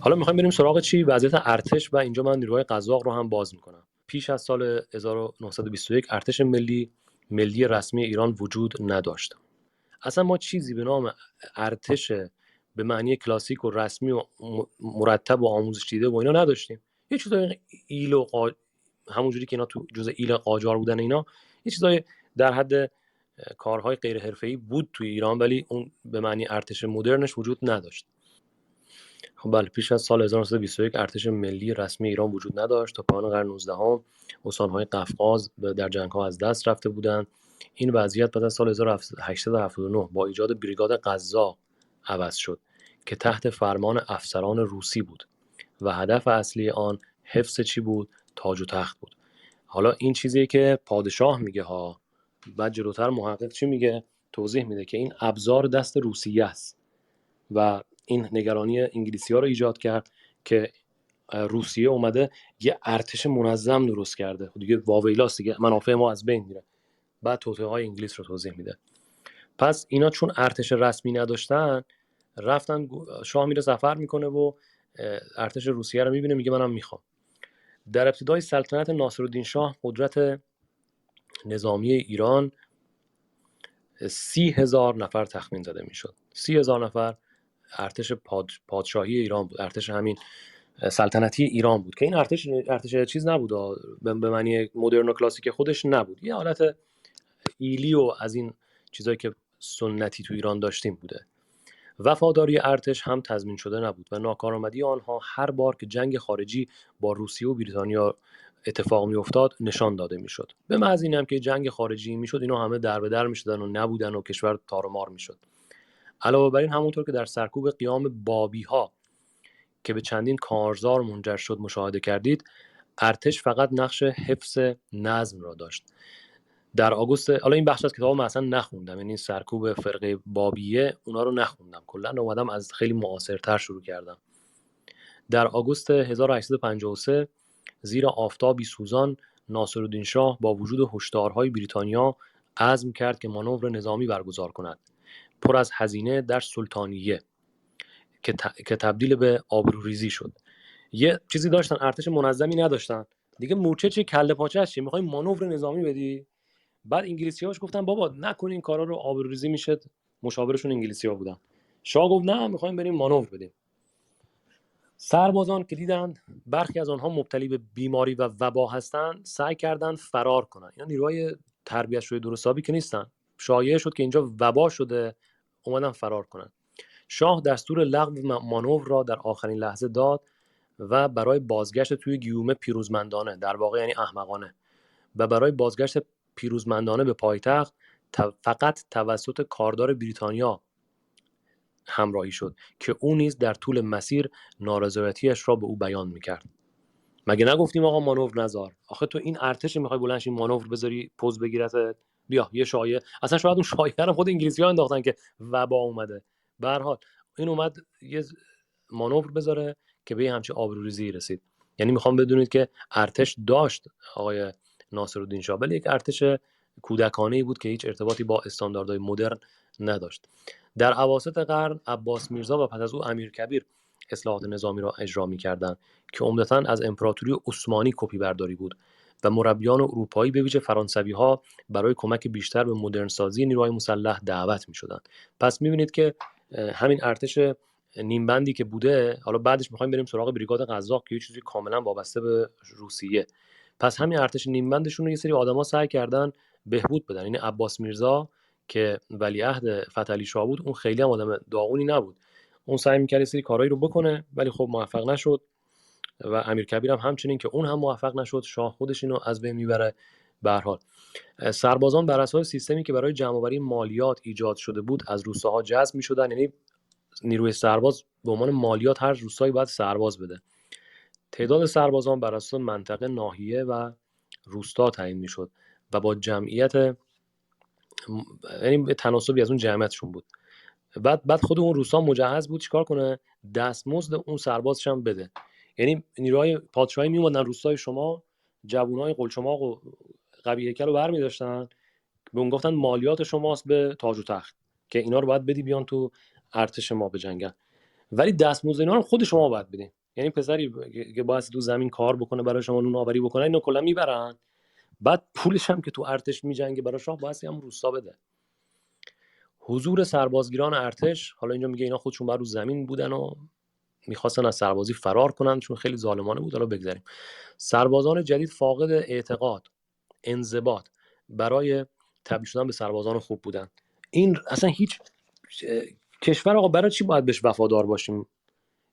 حالا میخوایم بریم سراغ چی؟ وضعیت ارتش و اینجا من نیروهای قزاق رو هم باز میکنم. پیش از سال 1921 ارتش ملی رسمی ایران وجود نداشت. اصلا ما چیزی به نام ارتش به معنی کلاسیک و رسمی و مرتب و آموزش دیده و اینا نداشتیم. یه چیزای ایل و همونجوری که اینا تو جزء ایل قاجار بودن، اینا یه چیزای در حد کارهای غیر حرفه‌ای بود توی ایران، ولی اون به معنی ارتش مدرنش وجود نداشت. خب بله، پیش از سال 1921 ارتش ملی رسمی ایران وجود نداشت. تا پایان قرن 19 استان‌های قفقاز در جنگ‌ها از دست رفته بودند. این وضعیت بعد از سال 1879 با ایجاد بریگاد قزاق عوض شد که تحت فرمان افسران روسی بود و هدف اصلی آن حفظ چی بود؟ تاج و تخت بود. حالا این چیزیه که پادشاه میگه ها. بعد جلوتر محقق چی میگه؟ توضیح میده که این ابزار دست روسیه است و این نگرانی انگلیسی‌ها رو ایجاد کرد که روسیه اومده یه ارتش منظم درست کرده. خب دیگه واویلاست دیگه، منافع ما از بین میره. بعد توطئه‌های انگلیس رو توضیح میده. پس اینا چون ارتش رسمی نداشتن، رفتن شاه میره سفر میکنه و ارتش روسیه رو میبینه، میگه منم میخوام. در ابتدای سلطنت ناصرالدین شاه قدرت نظامی ایران 30,000 نفر تخمین زده میشد. 30,000 نفر ارتش پادشاهی ایران بود، ارتش همین سلطنتی ایران بود که این ارتش چیز نبود، به معنی مدرن و کلاسیک خودش نبود، یه حالت ایلی و از این چیزایی که سنتی تو ایران داشتیم بوده. وفاداری ارتش هم تضمین شده نبود و ناکارآمدی آنها هر بار که جنگ خارجی با روسیه و بریتانیا اتفاق میافتاد نشان داده میشد. به محض این هم که جنگ خارجی میشد، اینا همه در به در میشدن و نبودن و کشور تار و مار میشد. علاوه بر این، همونطور که در سرکوب قیام بابی ها که به چندین کارزار منجر شد مشاهده کردید، ارتش فقط نقش حفظ نظم را داشت. در آگوست، حالا این بخش از کتابو من اصلا نخوندم، یعنی سرکوب فرقه بابیه اونا رو نخوندم، کلا اومدم از خیلی معاصرتر شروع کردم. در آگوست 1853 زیر آفتابی سوزان ناصرالدین شاه با وجود هشدارهای بریتانیا عزم کرد که مانور نظامی برگزار کند، پر از هزینه در سلطانیه که تبدیل به آبروریزی شد. یه چیزی داشتن، ارتش منظمی نداشتن دیگه. مورچه چی، کله پاچه چی، میخوای مانور نظامی بدی؟ بعد انگلیسی‌هاش گفتن بابا نکن این کارا رو، آبروریزی میشه. مشاورشون انگلیسی‌ها بودن. شاه گفت نه، میخوایم بریم مانور بدیم. سربازان که دیدن برخی از آنها مبتلی به بیماری و وبا هستند، سعی کردند فرار کنن. اینا نیروهای تربیت شده درستابی که نیستن. شایعه شد که اینجا وبا شده، اومدن فرار کنن. شاه دستور لغو مانور را در آخرین لحظه داد و برای بازگشت توی گیومه پیروزمندانه، در واقع یعنی احمقانه، و برای بازگشت پیروزمندانه به پایتخت فقط توسط کاردار بریتانیا همراهی شد که او نیز در طول مسیر نارضایتیش را به او بیان میکرد. مگه نگفتیم آقا مانور نذار؟ آخه تو این ارتش میخوای بلنشی مانور بذاری پوز بگیرت؟ بیا یه شایعه، اصلا شاید اون شایعه رو خود انگلیسی‌ها انداختن که وبا اومده. به هر حال این اومد یه مانور بذاره که به همچین آبروریزی رسید. یعنی میخوام بدونید که ارتش داشت آقای ناصرالدین شاه، ولی یک ارتش کودکانه‌ای بود که هیچ ارتباطی با استانداردهای مدرن نداشت. در اواسط قرن عباس میرزا و پس از او امیرکبیر اصلاحات نظامی را اجرا می‌کردند که عمدتاً از امپراتوری عثمانی کپی برداری بود و مربیان اروپایی به ویژه فرانسوی‌ها برای کمک بیشتر به مدرنسازی نیروهای مسلح دعوت می‌شدند. پس می‌بینید که همین ارتش نیمبندی که بوده، حالا بعدش می‌خوایم بریم سراغ بریگاد قزاق که یه چیزی کاملا وابسته به روسیه. پس همین ارتش نیمبندشون رو یه سری آدما سعی کردن بهبود بدن. یعنی عباس میرزا که ولیعهد فتحعلی شاه بود، اون خیلی هم آدم داغونی نبود. اون سعی می‌کرد یه سری کارهایی رو بکنه ولی خب موفق نشد و امیرکبیر هم همچنین که اون هم موفق نشد. شاه خودش اینو از بین میبره. به هر حال سربازان بر اساس سیستمی که برای جمع‌آوری مالیات ایجاد شده بود از روستاها جذب می‌شدن. یعنی نیروی سرباز به عنوان مالیات هر روستایی باید سرباز بده. تعداد سربازان بر اساس منطقه، ناحیه و روستا تعیین می‌شد و با جمعیت، یعنی تناسبی از اون جمعیتشون بود. بعد خود اون روستا مجهز بود چیکار کنه؟ دستمزد اون سربازش هم بده. یعنی نیروهای پادشاهی میومدن روستای شما، جوونای قلچماق و قوی هیکل رو برمی‌داشتن، به اون گفتن مالیات شماست به تاج و تخت که اینا رو باید بدی بیان تو ارتش ما بجنگن. ولی دستمزد اینا رو خود شما باید بدین. یعنی پسری که باید تو زمین کار بکنه برای شما، نون آوری بکنه، اینو کلا میبرن، بعد پولش هم که تو ارتش میجنگه برای شاه باید هم روستا بده. حضور سربازگیران ارتش، حالا اینجا میگه اینا خودشون بر رو زمین بودن و میخواستن از سربازی فرار کنن چون خیلی ظالمانه بود. حالا بگذاریم. سربازان جدید فاقد اعتقاد، انضباط برای تبدیل شدن به سربازان خوب بودن. این اصلا هیچ کشور آقا برای چی باید بهش وفادار باشیم؟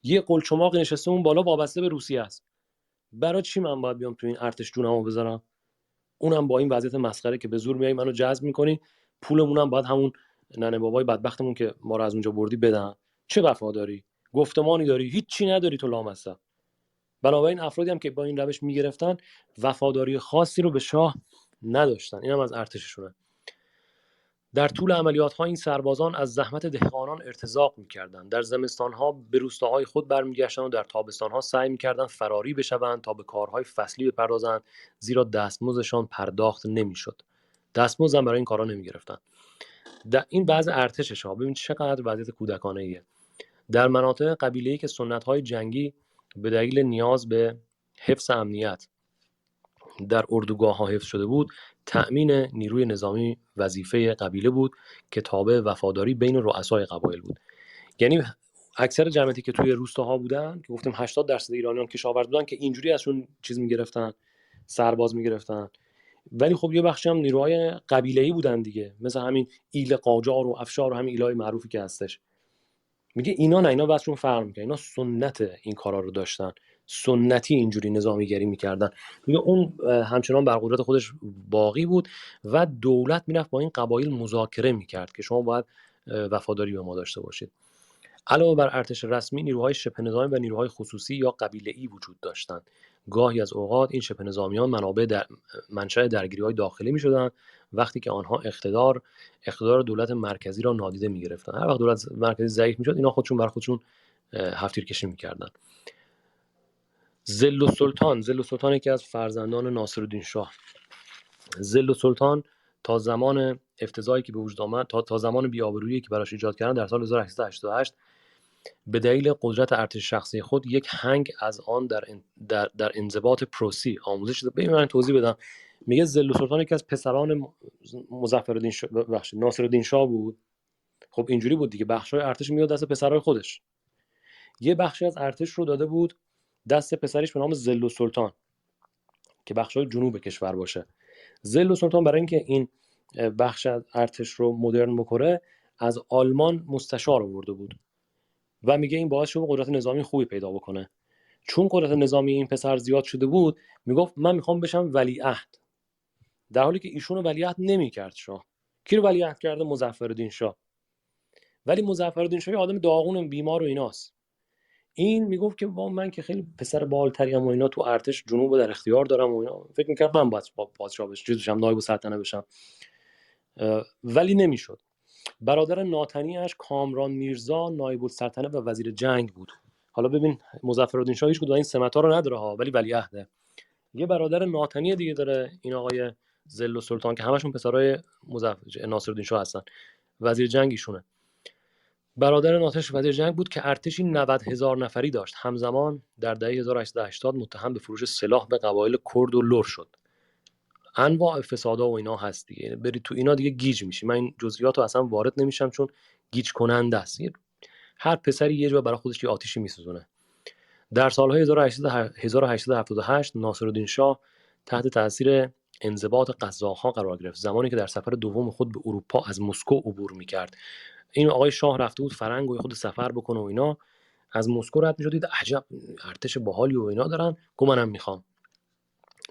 یه قلچماق نشسته اون بالا وابسته به روسیه است، برای چی من باید بیام تو این ارتش جونمو بذارم؟ اونم با این وضعیت مسخره که به زور میای منو جذب میکنی، پولمونم باید همون ننه بابای بدبختمون که ما رو از اونجا بردی بدن. چه وفاداری؟ گفتمانی داری؟ هیچی نداری تو لامصب. بنابراین افرادی هم که با این روش میگرفتن وفاداری خاصی رو به شاه نداشتن. اینم از ارتششونه. در طول عملیات‌ها این سربازان از زحمت دهقانان ارتزاق می‌کردند. در زمستان‌ها به روستاهای خود برمیگشتند و در تابستان‌ها سعی می‌کردند فراری بشوند تا به کارهای فصلی بپردازند، زیرا دستمزدشان پرداخت نمی‌شد. دستمزد هم برای این کارا نمی‌گرفتند. این بعض ارتشش ها، ببین چقدر وضعیت کودکانه‌ایه. در مناطق قبیله‌ای که سنت‌های جنگی به دلیل نیاز به حفظ امنیت در اردوگاه‌ها حفظ شده بود، تأمین نیروی نظامی وظیفه قبیله بود که تابع وفاداری بین رؤسای قبایل بود. یعنی اکثر جمعیتی که توی روستاها بودن که گفتیم 80% ایرانیان کشاورز بودن که اینجوری ازشون چیز میگرفتن، سرباز میگرفتن. ولی خب یه بخشی هم نیروهای قبیله‌ای بودن دیگه، مثل همین ایل قاجار و افشار و همین ایلای معروفی که هستش. میگه اینا نه، اینا واسهشون فرق میکنه، اینا سنت این کارا رو داشتن، سنتی اینجوری نظامیگری میکردن. میگه اون همچنان بر قدرت خودش باقی بود و دولت میرفت با این قبایل مذاکره میکرد که شما باید وفاداری به ما داشته باشید. علاوه بر ارتش رسمی، نیروهای شبه نظامی و نیروهای خصوصی یا قبیله‌ای وجود داشتند. گاهی از اوقات این شبه نظامیان منشأ درگیری‌های داخلی می‌شدند، وقتی که آنها اقتدار دولت مرکزی را نادیده می‌گرفتند. هر وقت دولت مرکزی ضعیف می‌شد، اینا خودشون بر خودشون هفت‌تیرکشی می‌کردند. ظل السلطان یکی از فرزندان ناصرالدین شاه. ظل السلطان تا زمان افتضاحی که به وجود آمد، تا زمان بی‌آبرویی که براش ایجاد کردن در سال 1888، به دلیل قدرت ارتش شخصی خود یک هنگ از آن در انضباط پروسی آموزش شده. ببین من توضیح بدم. میگه ظل السلطان یکی از پسران ناصرالدین شاه بود. خب اینجوری بود دیگه، بخشای ارتش میاد دست پسرای خودش. یه بخشی از ارتش رو داده بود دست پسرش به نام ظل السلطان که بخشای جنوب کشور باشه. ظل السلطان برای اینکه این بخش از ارتش رو مدرن بکنه از آلمان مستشار آورده بود و میگه این باعث شد قدرت نظامی خوبی پیدا بکنه. چون قدرت نظامی این پسر زیاد شده بود، میگفت من میخوام بشم ولیعهد، در حالی که ایشونو ولیعهد نمیکرد شاه. کی رو ولیعهد کرده؟ مظفرالدین شاه. ولی مظفرالدین شاه آدم داغون بیمار و ایناست. این میگفت که من که خیلی پسر بالتریم و اینا، تو ارتش جنوب در اختیار دارم و اینا، فکر میکرد من باید پادشاه بشم، نایب السلطنه بشم، ولی نمیشد. برادر ناتنیش کامران میرزا نایب السلطنه و وزیر جنگ بود. حالا ببین مظفرالدین شاه هیچ کدوم این سمت‌ها رو نداره ها، ولی ولیعهده. یه برادر ناتنی دیگه داره این آقای ظل السلطان که همشون پسرای ناصرالدین شاه هستن، وزیر جنگ ایشونه. برادر ناتش وزیر جنگ بود که ارتشی 90,000 نفری داشت. همزمان در دهه 1880 متهم به فروش سلاح به قبایل کرد و لر شد. انواع فسادا و اینا هست دیگه، برید تو اینا دیگه گیج میشی. من این جزئیاتو اصلا وارد نمیشم چون گیج کننده است. هر پسری یه جا برای خودش یه آتیشی میسوزونه. در سالهای 1878 ناصرالدین شاه تحت تاثیر انضباط قزاق‌ها قرار گرفت، زمانی که در سفر دوم خود به اروپا از مسکو عبور می‌کرد. این آقای شاه رفته بود فرنگ و خود سفر بکنه و اینا، از مسکو رد می‌شد، دید عجب ارتش باحالی و اینا دارن، گفت منم می‌خوام.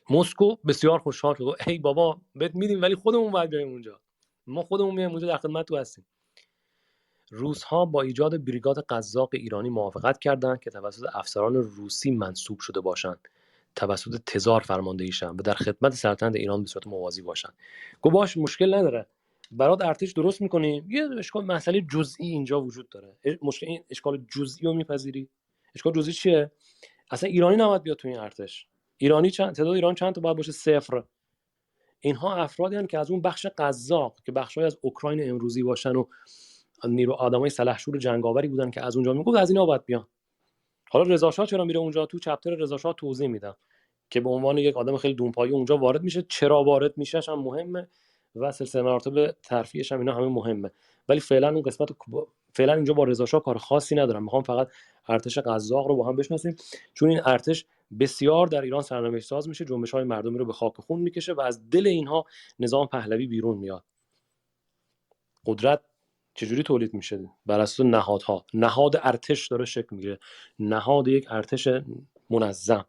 مسکو بسیار خوشحال شد، ای بابا بهت میدیم ولی خودمون باید بریم اونجا، ما خودمون میایم اونجا، در خدمت تو هستیم. روس‌ها با ایجاد بریگاد قزاق ایرانی موافقت کردند که توسط افسران روسی منصوب شده باشند، توسط تزار فرماندهی شدند و در خدمت سلطنت ایران به صورت موازی باشند. گفت باش، مشکل نداره، برات ارتش درست میکنیم. یه اشکال مسئله جزئی اینجا وجود داره. مشکل این اشکال جزئی رو میپذیری؟ اشکال جزئی چیه؟ اصلا ایرانی نباید بیاد تو این ارتش. ایرانی تعداد ایران چند تا باید باشه؟ 0. اینها افرادی هستند که از اون بخش قزاق که بخشای از اوکراین امروزی باشن و آدمای سلحشور جنگاوری بودن که از اونجا میگفت از اینا باید بیان. حالا رضا شاه چرا میره اونجا؟ تو چپتر رضا شاه توضیح میدم که به عنوان یک آدم خیلی دونپایی اونجا وارد میشه، چرا وارد میشهش هم مهمه و سلسله مراتب ترفیعش هم اینا همه مهمه. ولی فعلا اون قسمت فعلا اینجا با رضا شاه کار خاصی ندارم، میخوام فقط ارتش قزاق رو با هم بشناسیم، چون این ارتش بسیار در ایران سرنوشت ساز میشه، جنبش‌های مردمی رو به خاک خون میکشه و از دل اینها نظام پهلوی بیرون میاد. قدرت چجوری تولید میشه؟ بر اساس نهادها. نهاد ارتش داره شکل میگیره، نهاد یک ارتش منظم.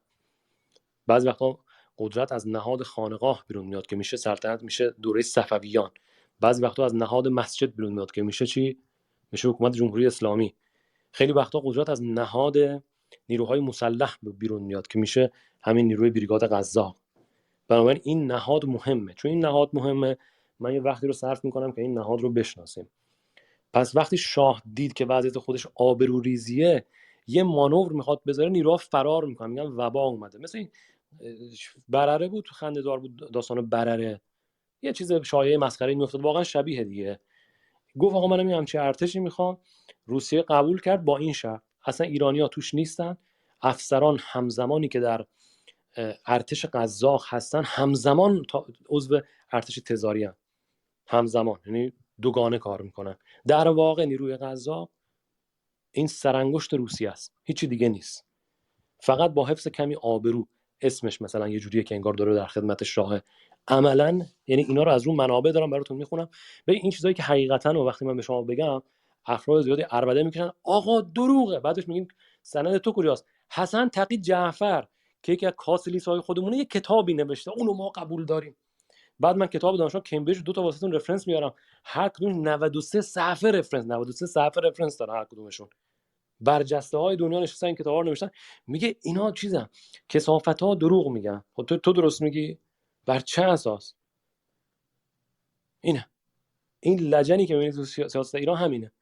بعضی وقتا قدرت از نهاد خانقاه بیرون میاد که میشه سلطنت، میشه دوره صفویان. بعضی وقتا از نهاد مسجد بیرون میاد که میشه چی؟ میشه حکومت جمهوری اسلامی. خیلی وقتا قدرت از نهاد نیروهای مسلح بیرون میاد که میشه همین نیروی بریگاد قزاق. بنابراین این نهاد مهمه. چون این نهاد مهمه من یه وقتی رو صرف میکنم که این نهاد رو بشناسیم. پس وقتی شاه دید که وضعیت خودش آبروریزیه، یه مانور میخواد بذاره، نیروها فرار میکنن، میگن وبا اومده. مثل این برره بود، خنده‌دار بود داستان برره، یه چیز شایعه مسخره میافتاد، واقعا شبیه دیگه. گفت آقا منم همچین ارتشی میخوام. روسیه قبول کرد با این شرط اصلا ایرانی‌ها توش نیستن، افسران همزمانی که در ارتش قزاق هستن همزمان عضو ارتش تزاری هستن. همزمان، یعنی دوگانه کار میکنن. در واقع نیروی قزاق این سرانگشت روسیه است، هیچی دیگه نیست، فقط با حفظ کمی آبرو. اسمش مثلا یه جوریه که انگار داره در خدمت شاه. عملا یعنی اینا رو از رو منابع دارم براتون میخونم. ببین این چیزایی که حقیقتا و وقتی من به شما بگم افراد زیادی عربده میکنن آقا دروغه، بعدش میگیم سند تو کجاست؟ حسن تقی جعفر که یکی از کاسلیس‌های خودمونه یه کتابی نوشته، اونو ما قبول داریم. بعد من کتاب دانشگاه کمبریج دو تا واسهتون رفرنس میارم، هر کدوم 93 صفحه رفرنس، 93 صفحه رفرنس داره هر کدومشون. برجسته های دنیا نشستن این کتابا رو نوشتن. میگه اینا چیزن، کثافت ها دروغ میگن. خب تو درست میگی؟ بر چه اساس؟ اینه این لجنی که میبینید تو سیاست ایران همینه.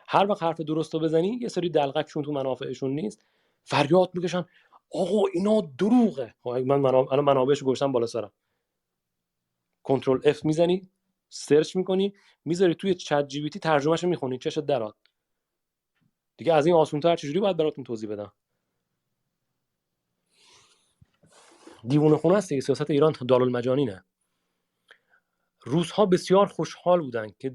هر وقت حرف درست رو بزنی یه سری دلغکشون تو منافعشون نیست، فریاد میکشن آقا اینا دروغه. من الان منابعشو گذاشتم بالا سرم، کنترل اف میزنی، سرچ میکنی، میذاری توی چت جی پی تی، ترجمهشو میخونی، چشت درات. دیگه از این آسان‌تر چجوری باید براتون توضیح بدم؟ دیوونه خونه است دیگه سیاست ایران، دارالمجانینه. روس‌ها بسیار خوشحال بودند که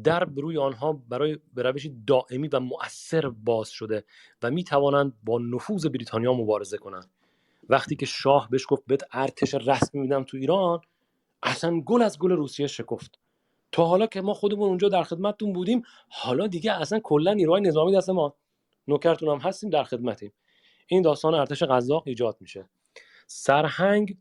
درب روی آنها برای به روشی دائمی و مؤثر باز شده و میتوانند با نفوذ بریتانیا مبارزه کنند. وقتی که شاه بهش گفت بهت ارتش رسمی میدم تو ایران، اصلا گل از گل روسیه شکفت. تا حالا که ما خودمون اونجا در خدمتتون بودیم، حالا دیگه اصلا کلا نیروهای نظامی دست ما، نوکرتون هم هستیم، در خدمتیم. این داستان ارتش قزاق ایجاد میشه. سرهنگ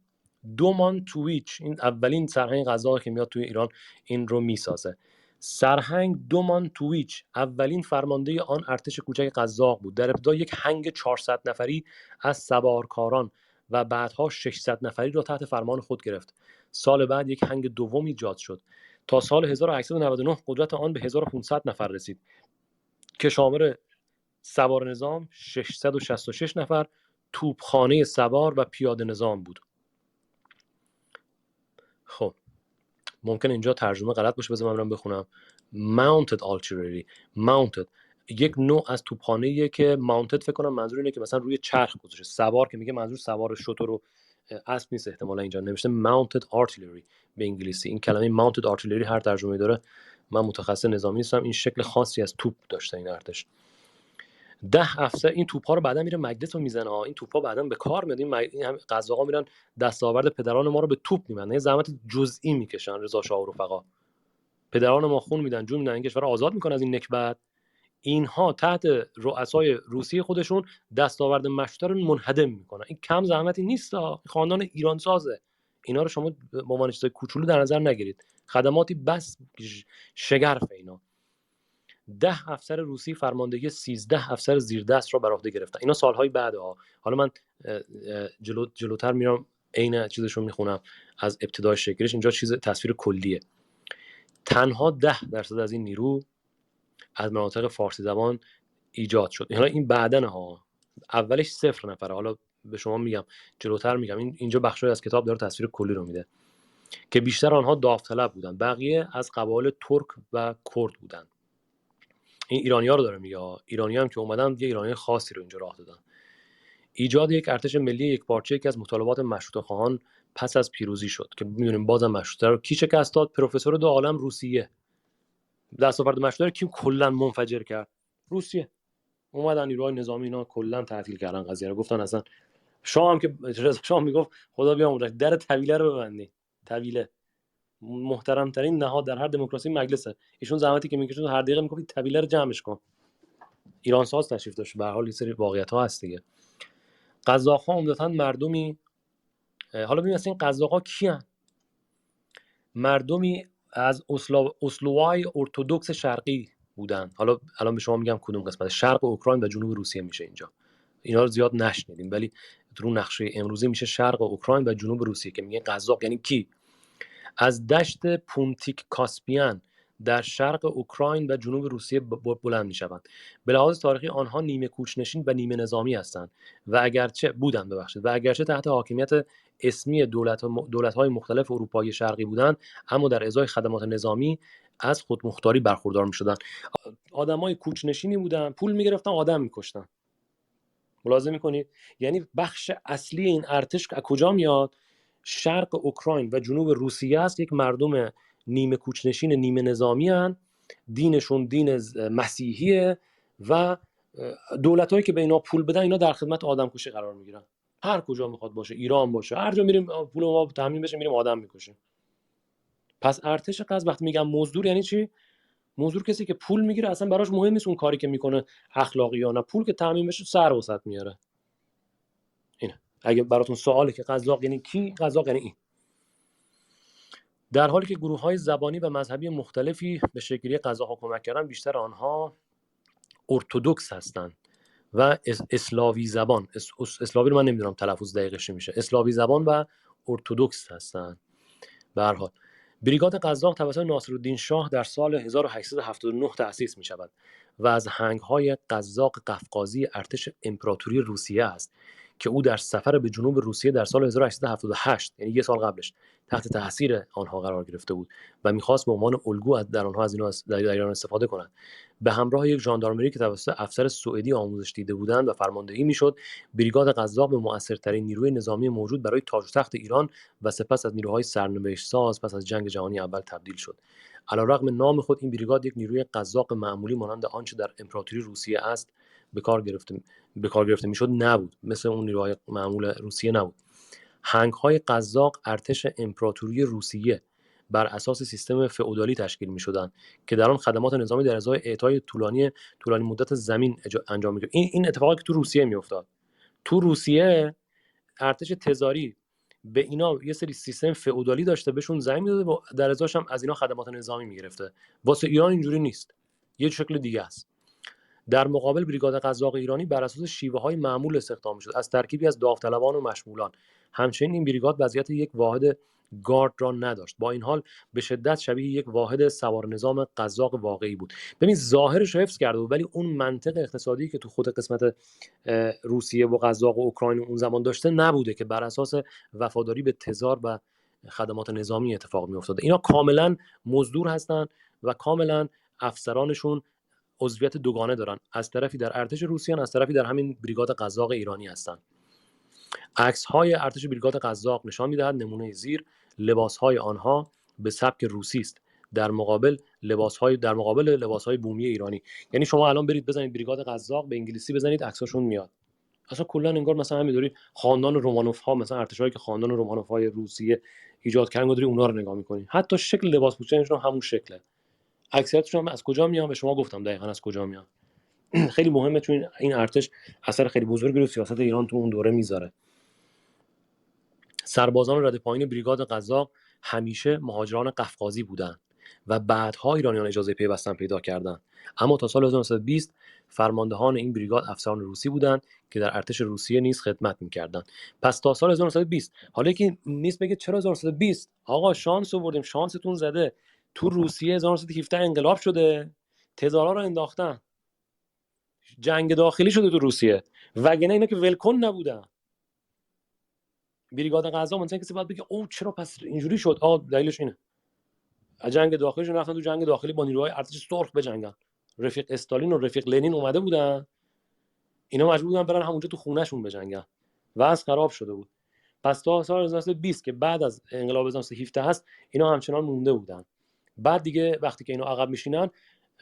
دومان تویچ، این اولین سرهنگ قزاقی که میاد توی ایران این رو میسازه. سرهنگ دومان تویچ اولین فرمانده آن ارتش کوچک قزاق بود. در ابتدا یک هنگ 400 نفری از سوارکاران و بعدها 600 نفری را تحت فرمان خود گرفت. سال بعد یک هنگ دوم ایجاد شد. تا سال 1899 قدرت آن به 1500 نفر رسید که شامل سوار نظام 666 نفر، توپخانه سوار و پیاده نظام بود. خب ممکن اینجا ترجمه غلط باشه، بذار من برم بخونم. mounted artillery، mounted یک نوع از توپخانه‌ایه که mounted فکر کنم منظور اینه که مثلا روی چرخ گذاشته. سوار که میگه منظور سوار شتر رو اسب نیست، احتمالا اینجا نوشته mounted artillery به انگلیسی. این کلمه mounted artillery هر ترجمه‌ای داره، من متخصص نظامی نیستم. این شکل خاصی از توپ داشته این ارتش. 10 افسر این توپ‌ها رو بعدا میره مجلس رو میزنه. این توپ‌ها بعدا به کار میاد. این هم قزاق‌ها میرن دستاورد پدران ما رو به توپ میبندن، یه زحمت جزئی میکشن. رضا شاه و رفقا پدران ما خون میدن، جون میدن، این کشور رو آزاد میکنن از این نکبت. اینها تحت رؤسای روسی خودشون دستاورد مشتر رو منهدم میکنن. این کم زحمتی نیست، خاندان ایران سازه. اینا رو شما به عنوان چیزای کوچولو در نظر نگیرید، خدماتی بس شگرف اینا. 10 افسر روسی فرماندهی 13 افسر زیردست را بر عهده گرفتن. اینا سالهای بعد حالا من جلوتر میرم عین چیزشو میخونم از ابتدای شکلش. اینجا چیز تصویر کلیه. تنها 10% از این نیرو از مناطق فارسی زبان ایجاد شد. حالا این بعدن اولش 0 نفره. حالا به شما میگم جلوتر میگم. اینجا بخشی از کتاب داره تصویر کلی رو میده که بیشتر آنها داوطلب بودن، بقیه از قبایل ترک و کرد بودن. این ایرانی‌ها رو داره میگه. ایرانی هم که اومدن یه ایرانی خاصی رو اینجا راه دادن. ایجاد یک ارتش ملی یکپارچه یکی از مطالبات مشروطه‌خواهان پس از پیروزی شد که می‌دونیم بازم مشروطه رو کی شکست داد؟ پروفسور دو عالم روسیه. دستاورد مشروطه رو کی کلا منفجر کرد؟ روسیه. اومدن نیروهای نظامی اینا کلا تعطیل کردن قضیه رو، گفتن اصلا شاه هم که رضا شاه میگفت خدا بیامرزه در طویله رو ببندی. طویله محترم ترین نهاد در هر دموکراسی مجلسه. ایشون زحمتی که میکشید هر دقیقه میگفت طویله رو جمعش کن. ایران ساز تشریف داشت. به هر حال یه سری واقعیت ها هست دیگه. قزاق‌ها عمدتاً مردمی، حالا ببین اصلا این قزاق‌ها کیان؟ مردمی از اسلوهای ارتدوکس شرقی بودن. حالا الان به شما میگم کدوم قسمت، شرق اوکراین و جنوب روسیه میشه اینجا. اینا رو زیاد نشنیدیم ولی تو نقشه امروزی میشه شرق اوکراین و جنوب روسیه که میگه قزاق یعنی کی. از دشت پونتیک کاسپیان در شرق اوکراین و جنوب روسیه بلند میشوند. به لحاظ تاریخی آنها نیمه کوچنشین و نیمه نظامی هستند و اگرچه تحت حاکمیت اسمی دولت‌های مختلف اروپایی شرقی بودند، اما در ازای خدمات نظامی از خودمختاری برخوردار می‌شدند. آدمای کوچنشینی بودن، پول می‌گرفتن، آدم می‌کشتن. ملاحظه می‌کنید؟ یعنی بخش اصلی این ارتش از کجا میاد؟ شرق اوکراین و جنوب روسیه است. یک مردم نیمه کوچنشین نیمه نظامی هن. دینشون دین مسیحیه و دولتایی که به اینا پول بدن اینا در خدمت آدم کشی قرار میگیرن. هر کجا میخواد باشه، ایران باشه، هر جا میریم پول ما تامین بشه میریم آدم میکشیم. پس ارتش قز وقتی میگم مزدور یعنی چی؟ مزدور کسی که پول میگیره، اصلا براش مهم نیست اون کاری که میکنه اخلاقی یا نه، پول که تامین بشه سر وسط میاره. اینه. اگه براتون سواله که قزاق یعنی کی، قزاق یعنی این. در حالی که گروه‌های زبانی و مذهبی مختلفی به شکلی قزاق‌ها کمک کردن، بیشتر آنها ارتدوکس هستند و اسلاوی زبان، اسلاوی رو من نمیدونم تلفظ دقیقش میشه، اسلاوی زبان و ارتدوکس هستند. به هر حال بریگاد قزاق توسط ناصرالدین شاه در سال 1879 تأسیس می شود و از هنگ‌های قزاق قفقازی ارتش امپراتوری روسیه است که او در سفر به جنوب روسیه در سال 1878 یعنی یه سال قبلش تحت تاثیر آنها قرار گرفته بود و می‌خواست به عنوان الگو در آنها از اینا در ایران استفاده کند. به همراه یک ژاندارمری که توسط افسر سوئدی آموزش دیده بودند و فرماندهی میشد، بریگاد قزاق به مؤثرترین نیروی نظامی موجود برای تاج و تخت ایران و سپس از نیروهای سرنوشت ساز پس از جنگ جهانی اول تبدیل شد. علیرغم نام خود این بریگاد یک نیروی قزاق معمولی مانند آنچه در امپراتوری روسیه است به کار گرفته میشد نبود. مثل اون نیروهای معمول روسیه نبود. هنگ‌های قزاق ارتش امپراتوری روسیه بر اساس سیستم فئودالی تشکیل می‌شدند که در آن خدمات نظامی در ازای اعطای طولانی مدت زمین انجام می‌شد. این اتفاقی که تو روسیه می‌افتاد. تو روسیه ارتش تزاری به اینا یه سری سیستم فئودالی داشته، بهشون زمین میداده و در ازاش هم از اینا خدمات نظامی می‌گرفته. واسه ایران اینجوری نیست. یه شکل دیگه است. در مقابل بریگاد قزاق ایرانی بر اساس شیوه‌های معمول استخدام می‌شد، از ترکیبی از داوطلبان و مشمولان. همچنین این بریگاد وضعیت یک واحد گارد را نداشت. با این حال به شدت شبیه یک واحد سوار نظام قزاق واقعی بود. ببین ظاهرش رو حفظ کرده بود ولی اون منطق اقتصادی که تو خود قسمت روسیه و قزاق و اوکراین اون زمان داشته نبوده که بر اساس وفاداری به تزار و خدمات نظامی اتفاق می‌افتاده. اینا کاملا مزدور هستن و کاملا افسرانشون عضویت دوگانه دارن، از طرفی در ارتش روسیه، از طرفی در همین بریگاد قزاق ایرانی هستند. عکس‌های ارتش بریگاد قزاق نشان می‌دهد نمونه زیر لباس‌های آنها به سبک روسی است در مقابل لباس‌های بومی ایرانی. یعنی شما الان برید بزنید بریگاد قزاق به انگلیسی بزنید عکساشون میاد. اصلا کلا انگار مثلا همینطوری خاندان رومانوف ها، مثلا ارتشایی که خاندان رومانوف های روسیه ایجاد کردن داری اونا رو نگاه می‌کنی. حتی شکل لباس پوشیدنشون همون شکله. اکثریتشون هم از کجا میان؟ به شما گفتم دقیقاً از کجا میان. خیلی مهمه چون این ارتش اثر خیلی بزرگی رو سیاست ایران تو اون دوره میذاره. سربازان رده پایین بریگاد قزاق همیشه مهاجران قفقازی بودند و بعدها ایرانیان اجازه پیوستن پیدا کردند. اما تا سال 1920 فرماندهان این بریگاد افسران روسی بودند که در ارتش روسیه نیز خدمت می‌کردند. پس تا سال 1920 حالا که نیست بگه چرا 1920 آقا شانس آوردیم، شانستون زده. تو روسیه 1917 انقلاب شده، تزارا رو انداختن، جنگ داخلی شده تو روسیه، وگرنه اینا که ولکن نبودن. بریگاد قزاق مثلا کسی باید بگه او چرا پس اینجوری شد؟ دلیلش اینه. از جنگ داخلیشون رفتن تو جنگ داخلی با نیروهای ارتش سرخ بجنگن. رفیق استالین و رفیق لنین اومده بودن، اینا مجبور بودن برن همونجا تو خونهشون بجنگن. وضع خراب شده بود. پس تا سال 1920 که بعد از انقلاب 1917 هست، اینا همچنان مونده بودن. بعد دیگه وقتی که اینا عقب میشینن،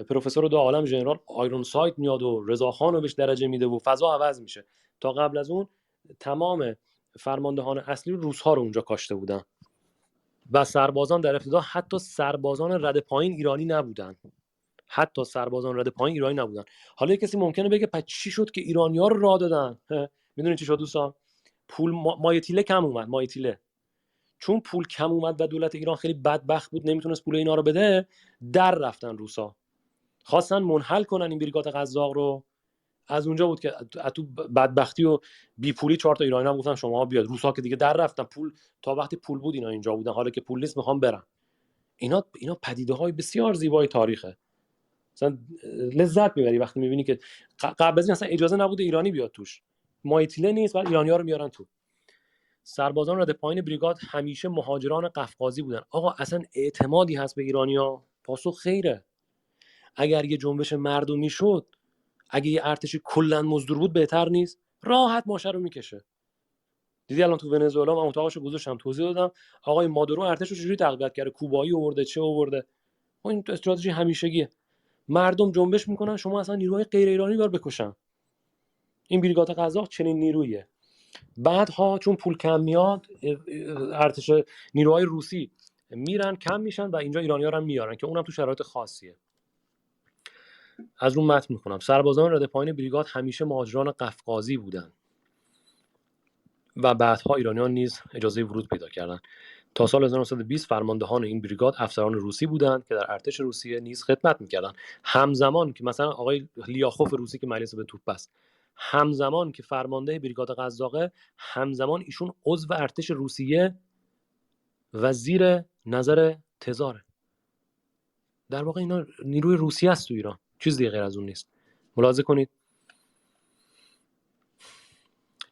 پروفسور دو عالم ژنرال آیرون سایت میاد و رضاخان رو بهش درجه میده و فضا عوض میشه. تا قبل از اون تمام فرماندهان اصلی روس‌ها رو اونجا کاشته بودن و سربازان در ابتدا حتی سربازان رد پایین ایرانی نبودن. حالا کسی ممکنه بگه پس چی شد که ایرانی‌ها رو راه دادن؟ میدونید چی شد دوستان؟ پول مایتیله کم اومد. مایتیله چون پول کم اومد و دولت ایران خیلی بدبخت بود، نمیتونست پول اینا رو بده، در رفتن روسا، خواستن منحل کنن این بریگاد قزاق رو. از اونجا بود که تو بدبختی و بی پولی 4 تا ایرانی هم گفتن شما بیاد. روسا که دیگه در رفتن، پول تا وقتی پول بود اینا اینجا بودن، حالا که پول نیست میخوام برن. اینا پدیده‌های بسیار زیبای تاریخه. مثلا لذت میبری وقتی میبینی که قبل از این اصلا اجازه نبوده ایرانی بیاد توش، مایتیله نیست ولی ایرانی‌ها رو میارن تو. سربازان رد پایین بریگاد همیشه مهاجران قفقازی بودن. آقا اصلا اعتمادی هست به ایرانی‌ها؟ پاسخ خیره. اگر یه جنبش مردمی شد، اگه یه ارتشی کلا مزدور بود، بهتر نیست؟ راحت ماشه رو میکشه. دیدی الان تو ونزوئلا، من اتاقشو گذاشتم توضیح دادم، آقای مادورو ارتش رو چجوری تقویت کرده، کوبایی آورده، چه آورده. این استراتژی همیشگیه. مردم جنبش میکنن، شما اصلا نیروهای غیر ایرانی بار بکشن. این بریگاد قزاق چنین نیرویه. بعدها چون پول کم میاد، ارتش نیروهای روسی میرن کم میشن و اینجا ایرانی‌ها رو میارن که اونم تو شرایط خاصیه. از اون متن میخونم. سربازان رده پایین بریگاد همیشه مهاجران قفقازی بودند و بعدها ایرانیان نیز اجازه ورود پیدا کردند. تا سال 1920 فرماندهان این بریگاد افسران روسی بودند که در ارتش روسیه نیز خدمت میکردند. همزمان که مثلا آقای لیاخوف روسی که مجلس به توپ است، همزمان که فرمانده بریگاد قزاقه، همزمان ایشون عضو ارتش روسیه و زیر نظر تزاره. در واقع اینا نیروی روسیه است تو ایران، چیز دیگه غیر از اون نیست. ملاحظه کنید.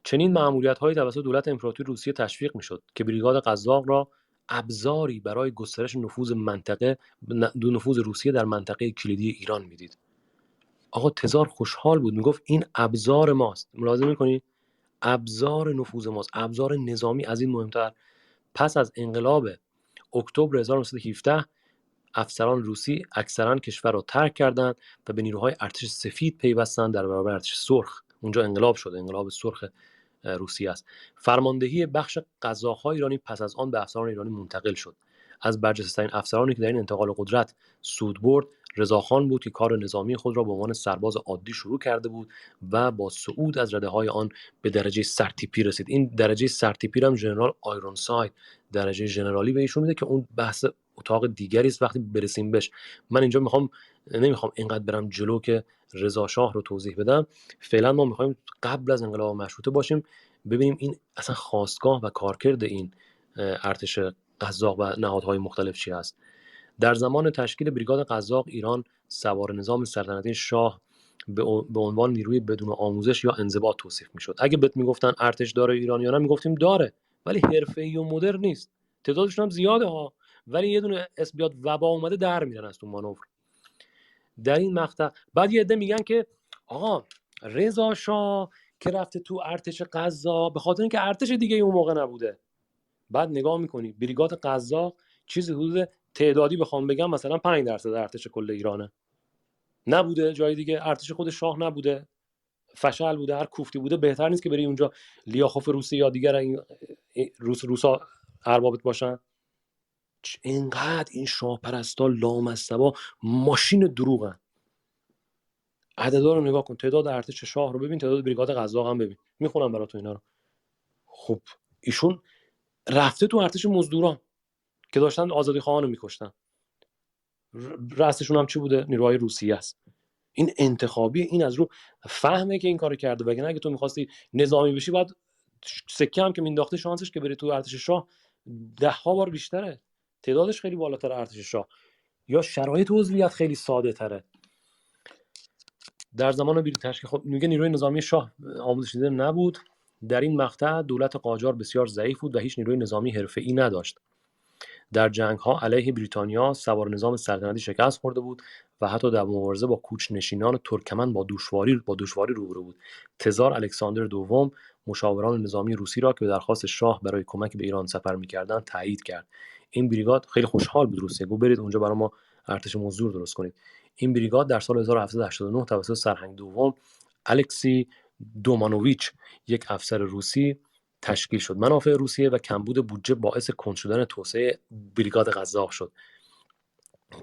چنین مأموریت‌هایی توسط دولت امپراتوری روسیه تشویق می‌شد که بریگاد قزاق را ابزاری برای گسترش نفوذ روسیه در منطقه کلیدی ایران می‌دید. آقا تزار خوشحال بود، میگفت این ابزار ماست. ملاحظه می‌کنید؟ ابزار نفوذ ماست، ابزار نظامی. از این مهمتر، پس از انقلاب اکتبر 1917 افسران روسی اکثرا کشور را ترک کردند و به نیروهای ارتش سفید پیوستند در برابر ارتش سرخ. اونجا انقلاب شده، انقلاب سرخ روسیه است. فرماندهی بخش قزاق‌های ایرانی پس از آن به افسران ایرانی منتقل شد. از برجسته‌ترین افسرانی که در این انتقال قدرت سود برد، رضاخان بود که کار نظامی خود را به عنوان سرباز عادی شروع کرده بود و با صعود از رده‌های آن به درجه سرتیپی رسید. این درجه سرتیپی هم ژنرال آیرون سایت درجه ژنرالی به ایشون میده که اون بحث اتاق دیگری است وقتی برسیم بهش. من اینجا نمیخوام اینقدر برم جلو که رضا شاه رو توضیح بدم. فعلا ما میخوایم قبل از انقلاب مشروطه باشیم، ببینیم این اصلا خاستگاه و کارکرد این ارتش قزاق و نهادهای مختلف چی است. در زمان تشکیل بریگاد قزاق، ایران سوار نظام سلطنتی شاه به عنوان نیروی بدون آموزش یا انضباط توصیف میشد. اگه بهت میگفتن ارتش داره ایرانیان، میگفتیم داره، ولی حرفه‌ای و مدرن نیست. تعدادشون هم زیاده ها، ولی یه دونه اسم بیاد وبا اومده در میرن از تو مانور. در این مقطع بعد یه عده میگن که آقا رضا شاه که رفته تو ارتش قزاق به خاطر اینکه ارتش دیگه اون موقع نبوده. بعد نگاه میکنی بریگاد قزاق چیزی حدود تعدادی بخوام بگم مثلا 5% ارتش کل ایرانه. نبوده جای دیگه، ارتش خود شاه نبوده، فشل بوده، هر کوفتی بوده. بهتر نیست که بری اونجا لیاخوف روسی یا دیگر این روسا اربابت باشن؟ اینقدر این شاه پرستا لامصبا ماشین دروغن. عددا رو نگاه کن، تعداد ارتش شاه رو ببین، تعداد بریگاد قزاق هم ببین. میخونم براتون اینا رو. خب ایشون رفته تو ارتش مزدوران که داشتن آزادی خواهان رو میکشتن. رأسشون هم چی بوده؟ نیروهای روسیه است. این انتخابیه، این از رو فهمه که این کارو کرده. وگرنه اگه تو می‌خواستی نظامی بشی، بعد سکه هم که مینداخته شانسش که بری تو ارتش شاه 10 بار بیشتره. تعدادش خیلی بالاتر ارتش شاه، یا شرایط عضویت خیلی ساده تره. در زمان تشکیل خب میگه نیروی نظامی شاه آموزش دیده نبود. در این مقطع دولت قاجار بسیار ضعیف بود و هیچ نیروی نظامی حرفه‌ای نداشت. در جنگ‌ها علیه بریتانیا سوار نظام سلطنتی شکست خورده بود و حتی در مبارزه با کوچ‌نشینان ترکمن با دشواری روبرو بود. تزار الکساندر دوم مشاوران نظامی روسی را که به درخواست شاه برای کمک به ایران سفر می‌کردند تایید کرد. این بریگاد خیلی خوشحال بود روسیه، گفت برید اونجا برای ما ارتش مزدور درست کنید. این بریگاد در سال 1789 توسط سرهنگ دوم الکسی دومانوویچ، یک افسر روسی، تشکیل شد. منافع روسیه و کمبود بودجه باعث کند شدن توسعه بریگاد قزاق شد.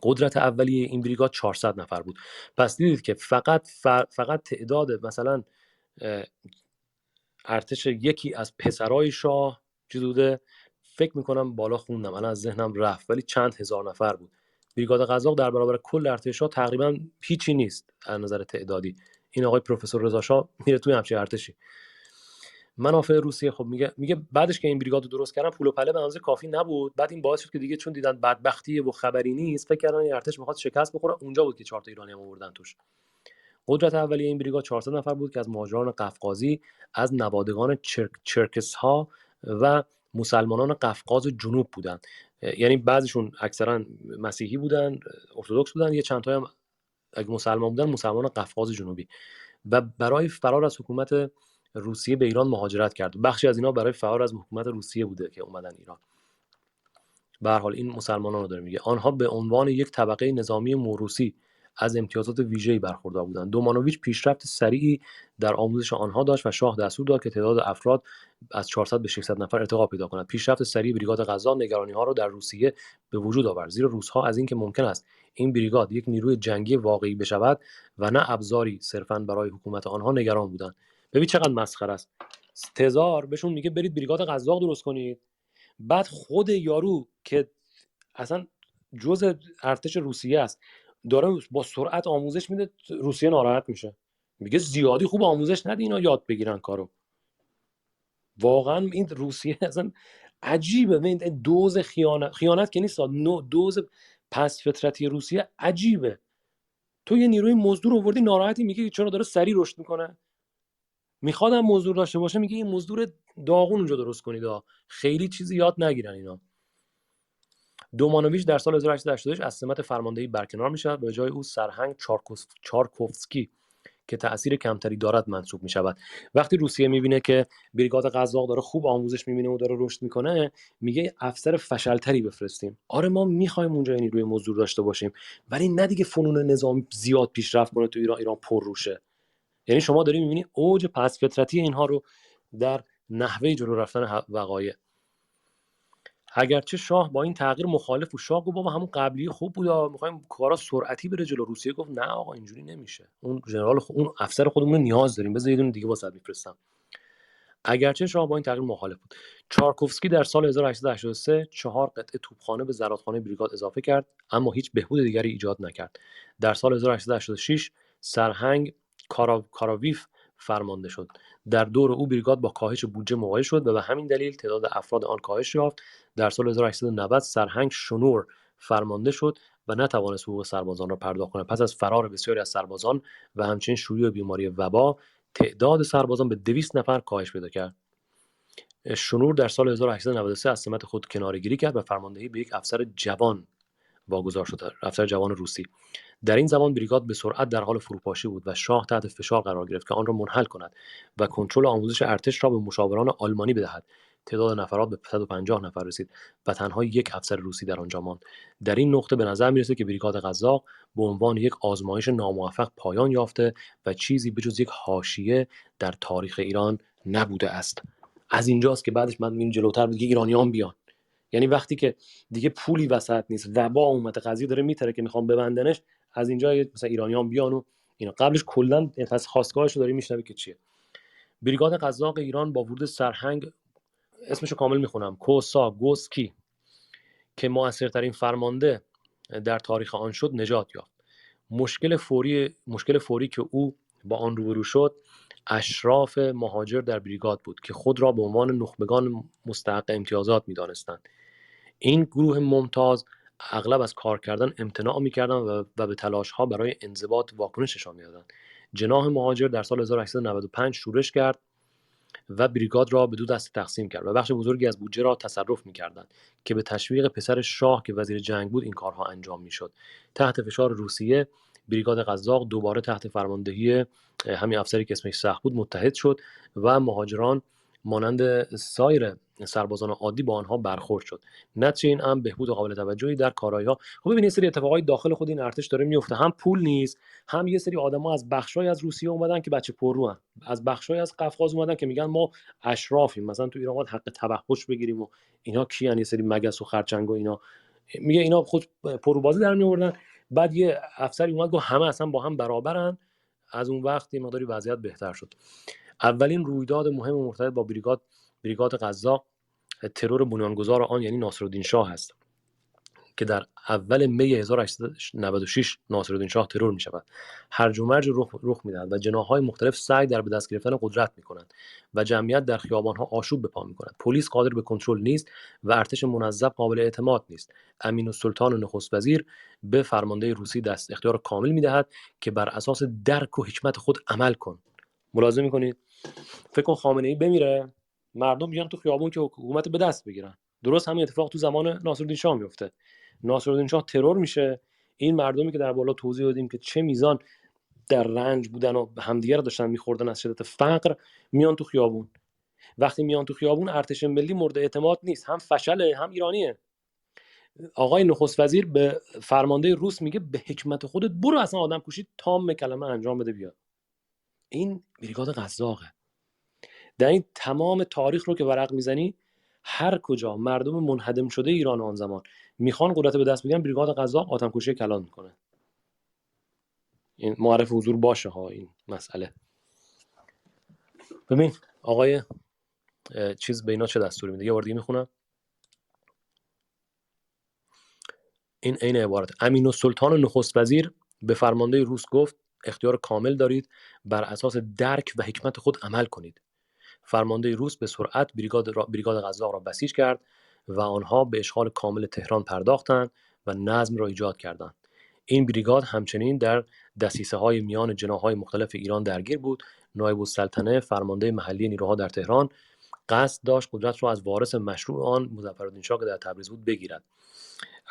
قدرت اولیه این بریگاد 400 نفر بود. پس دیدید که فقط تعداد مثلا ارتش یکی از پسرای شاه چیز بوده، فکر میکنم بالا خوندم الان از ذهنم رفت، ولی چند هزار نفر بود. بریگاد قزاق در برابر کل ارتش شاه تقریبا هیچی نیست از نظر تعدادی. این آقای پروفسور رضا شاه میره توی همچین ارتشی. منافع روسیه خب میگه بعدش که این بریگاد رو درست کردن پول و پله به اندازه کافی نبود. بعد این باعث شد که دیگه چون دیدن بدبختیه و خبری نیست، فکر کردن این ارتش میخواد شکست بخوره. اونجا بود که 4 تا ایرانی هم آوردن توش. قدرت اولیه این بریگاد 400 نفر بود که از مهاجران قفقازی، از نوادگان چرکس‌ها و مسلمانان قفقاز جنوب بودند. یعنی بعضیشون اکثرا مسیحی بودن، ارتدوکس بودن، یه چند تا هم اگه مسلمان بودن مسلمان قفقاز جنوبی، و برای فرار از حکومت روسیه به ایران مهاجرت کرد. بخشی از اینا برای فرار از حکومت روسیه بوده که اومدن ایران. به هر حال این مسلمانان رو داره میگه. آنها به عنوان یک طبقه نظامی موروثی از امتیازات ویژه‌ای برخوردار بودند. دومانوویچ پیشرفت سریعی در آموزش آنها داشت و شاه دستور داد که تعداد افراد از 400 به 600 نفر ارتقا پیدا کند. پیشرفت سریع بریگاد قزاق نگرانی‌ها را در روسیه به وجود آورد، زیرا روس‌ها از اینکه ممکن است این بریگاد یک نیروی جنگی واقعی بشود و نه ابزاری صرفاً برای حکومت آنها نگران بودند. ببین چقدر مسخره است. تزار بهشون میگه برید بریگاد قزاق درست کنید، بعد خود یارو که اصلا جزء ارتش روسیه است داره با سرعت آموزش میده، روسیه ناراحت میشه، میگه زیادی خوب آموزش ندی اینا یاد بگیرن کارو. واقعا این روسیه اصلا عجیبه. این دوز خیانت که نیست، دوز پس فطرتی روسیه عجیبه. تو یه نیروی مزدور آوردی ناراحتی، میگه چرا داره سریع رشد میکنه. میخوادم مزدور داشته باشه، میگه این مزدور داغون اونجا درست کنید، خیلی چیزی یاد نگیرن اینا. دومانوویچ در سال 1888 از سمت فرماندهی برکنار میشود و به جای او سرهنگ چارکوفسکی که تأثیر کمتری دارد منصوب میشود. وقتی روسیه میبینه که بریگاد قزاق داره خوب آموزش میبینه و داره رشد میکنه، میگه افسر فشلتری بفرستیم. آره ما میخوایم اونجا نیروی مزدور داشته باشیم، ولی نه دیگه فنون نظامی زیاد پیشرفت کنه تو ایران پر روشه. یعنی شما داری میبینی اوج پس فطرتی اینها رو در نحوه جلو رفتن وقایع. اگرچه شاه با این تغییر مخالف بود، شاه گفت بابا همون قبلی خوب بود، میخوایم کارا سرعتی بره جلو. روسیه گفت نه آقا اینجوری نمیشه، اون ژنرال اون افسر خودمون رو نیاز داریم، بذار یه دونه دیگه واسط میفرستم. اگرچه شاه با این تغییر مخالف بود، چارکوفسکی در سال 1883 4 قطعه توپخانه به زرادخانه بریگاد اضافه کرد، اما هیچ بهبود دیگری ایجاد نکرد. در سال 1886 سرهنگ کاراویف فرمانده شد. در دور او بریگاد با کاهش بودجه مواجه شد و به همین دلیل تعداد افراد آن کاهش یافت. در سال 1890 سرهنگ شنور فرمانده شد و نتوانست حقوق سربازان را پرداخت کند. پس از فرار بسیاری از سربازان و همچنین شیوع بیماری وبا، تعداد سربازان به 200 نفر کاهش پیدا کرد. شنور در سال 1893 از سمت خود کناره‌گیری کرد و فرماندهی به یک افسر جوان واگذار شد، افسر جوان روسی. در این زمان بریگاد به سرعت در حال فروپاشی بود و شاه تحت فشار قرار گرفت که آن را منحل کند و کنترل آموزش ارتش را به مشاوران آلمانی بدهد. تعداد نفرات به 150 نفر رسید و تنها یک افسر روسی در آنجا ماند. در این نقطه به نظر میرسه که بریگاد قزاق به عنوان یک آزمایش ناموفق پایان یافته و چیزی بجز یک حاشیه در تاریخ ایران نبوده است. از اینجاست که بعدش من میرم جلوتر دیگه ایرانیان بیان. یعنی وقتی که دیگه پولی وسط نیست، وبا اومده، قضیه داره میتره که میخوام ببندنش، از اینجا مثلا ایرانیان بیان و اینا. قبلش کلا پس خواستگاهش رو داری میشنوی که چیه. بریگاد قزاق ایران با ورود سرهنگ، اسمشو کامل میخونم، کوساگوسکی، که موثرترین فرمانده در تاریخ آن شد، نجات یافت. مشکل فوری که او با آن روبرو شد اشراف مهاجر در بریگاد بود که خود را به عنوان نخبگان مستحق امتیازات می‌دانستند. این گروه ممتاز اغلب از کار کردن امتناع می‌کردند و به تلاش‌ها برای انضباط واکنششان می‌دادند. جناح مهاجر در سال 1895 شورش کرد و بریگاد را به دو دسته تقسیم کرد و بخش بزرگی از بودجه را تصرف می‌کردند که به تشویق پسر شاه که وزیر جنگ بود این کارها انجام می‌شد. تحت فشار روسیه بریگاد قزاق دوباره تحت فرماندهی همین افسری که اسمش سخت بود متحد شد و مهاجران مانند سایر سربازان عادی با آنها برخورد شد. نتیجه این امر بهبود قابل توجهی در کارایی‌ها. خب ببینید سری اتفاقای داخل خود این ارتش داره میفته، هم پول نیست، هم یه سری آدما از بخشای از روسیه اومدن که بچه پرروان، از بخشای از قفقاز اومدن که میگن ما اشرافیم، مثلا تو ایران حق توحش بگیریم و اینا کیان، یه سری مگس و خرچنگ و اینا، میگه اینا خود پروبازی در میآوردن. بعد یه افسری اومد گفت همه اصلا با هم برابرن. از اون وقت یه مقداری وضعیت بهتر شد. اولین رویداد مهم مرتبط با بریگاد قزاق ترور بنیانگذار آن یعنی ناصرالدین شاه است که در اول می 1896 ناصرالدین شاه ترور می شود. هرج و مرج رخ می دهد و جناح‌های مختلف سعی در به دست گرفتن قدرت می کنند و جمعیت در خیابان‌ها آشوب به پا می کند. پلیس قادر به کنترل نیست و ارتش منظم قابل اعتماد نیست. امین‌السلطان نخست وزیر به فرمانده روسی دست اختیار کامل می دهد که بر اساس درک و حکمت خود عمل کن. ملاحظه می‌کنید؟ فکر کن خامنه‌ای بمیره، مردم بیان تو خیابون که حکومت به دست بگیرن. درست همین اتفاق تو زمان ناصرالدین شاه میفته. ناصرالدین شاه ترور میشه، این مردمی که در بالا توضیح دادیم که چه میزان در رنج بودن و همدیگه رو داشتن میخوردن از شدت فقر، میان تو خیابون. وقتی میان تو خیابون ارتش ملی مورد اعتماد نیست، هم فشله هم ایرانیه. آقای نخست وزیر به فرمانده روس میگه به حکمت خودت برو اصلا آدم کشی تام کلمه انجام بده بیا. این بریگاد قزاقه. در این تمام تاریخ رو که ورق میزنی، هر کجا مردم منهدم شده ایران آن زمان میخوان قدرت به دست بگیرن، بریگاد قزاق آتش‌کشی کلان میکنه. این معرف حضور باشه ها این مسئله. ببین آقای چیز به اینا چه دستوری میده، یه بار دیگه میخونم. این عین عبارت: امین‌السلطان نخست وزیر به فرمانده روس گفت اختیار کامل دارید، بر اساس درک و حکمت خود عمل کنید. فرمانده روس به سرعت بریگاد قزاق را بسیج کرد و آنها به اشغال کامل تهران پرداختند و نظم را ایجاد کردند. این بریگاد همچنین در دسیسه‌های میان جناح‌های مختلف ایران درگیر بود. نایب السلطنه فرمانده محلی نیروها در تهران قصد داشت قدرت را از وارث مشروع آن مظفرالدین شاه که در تبریز بود بگیرد.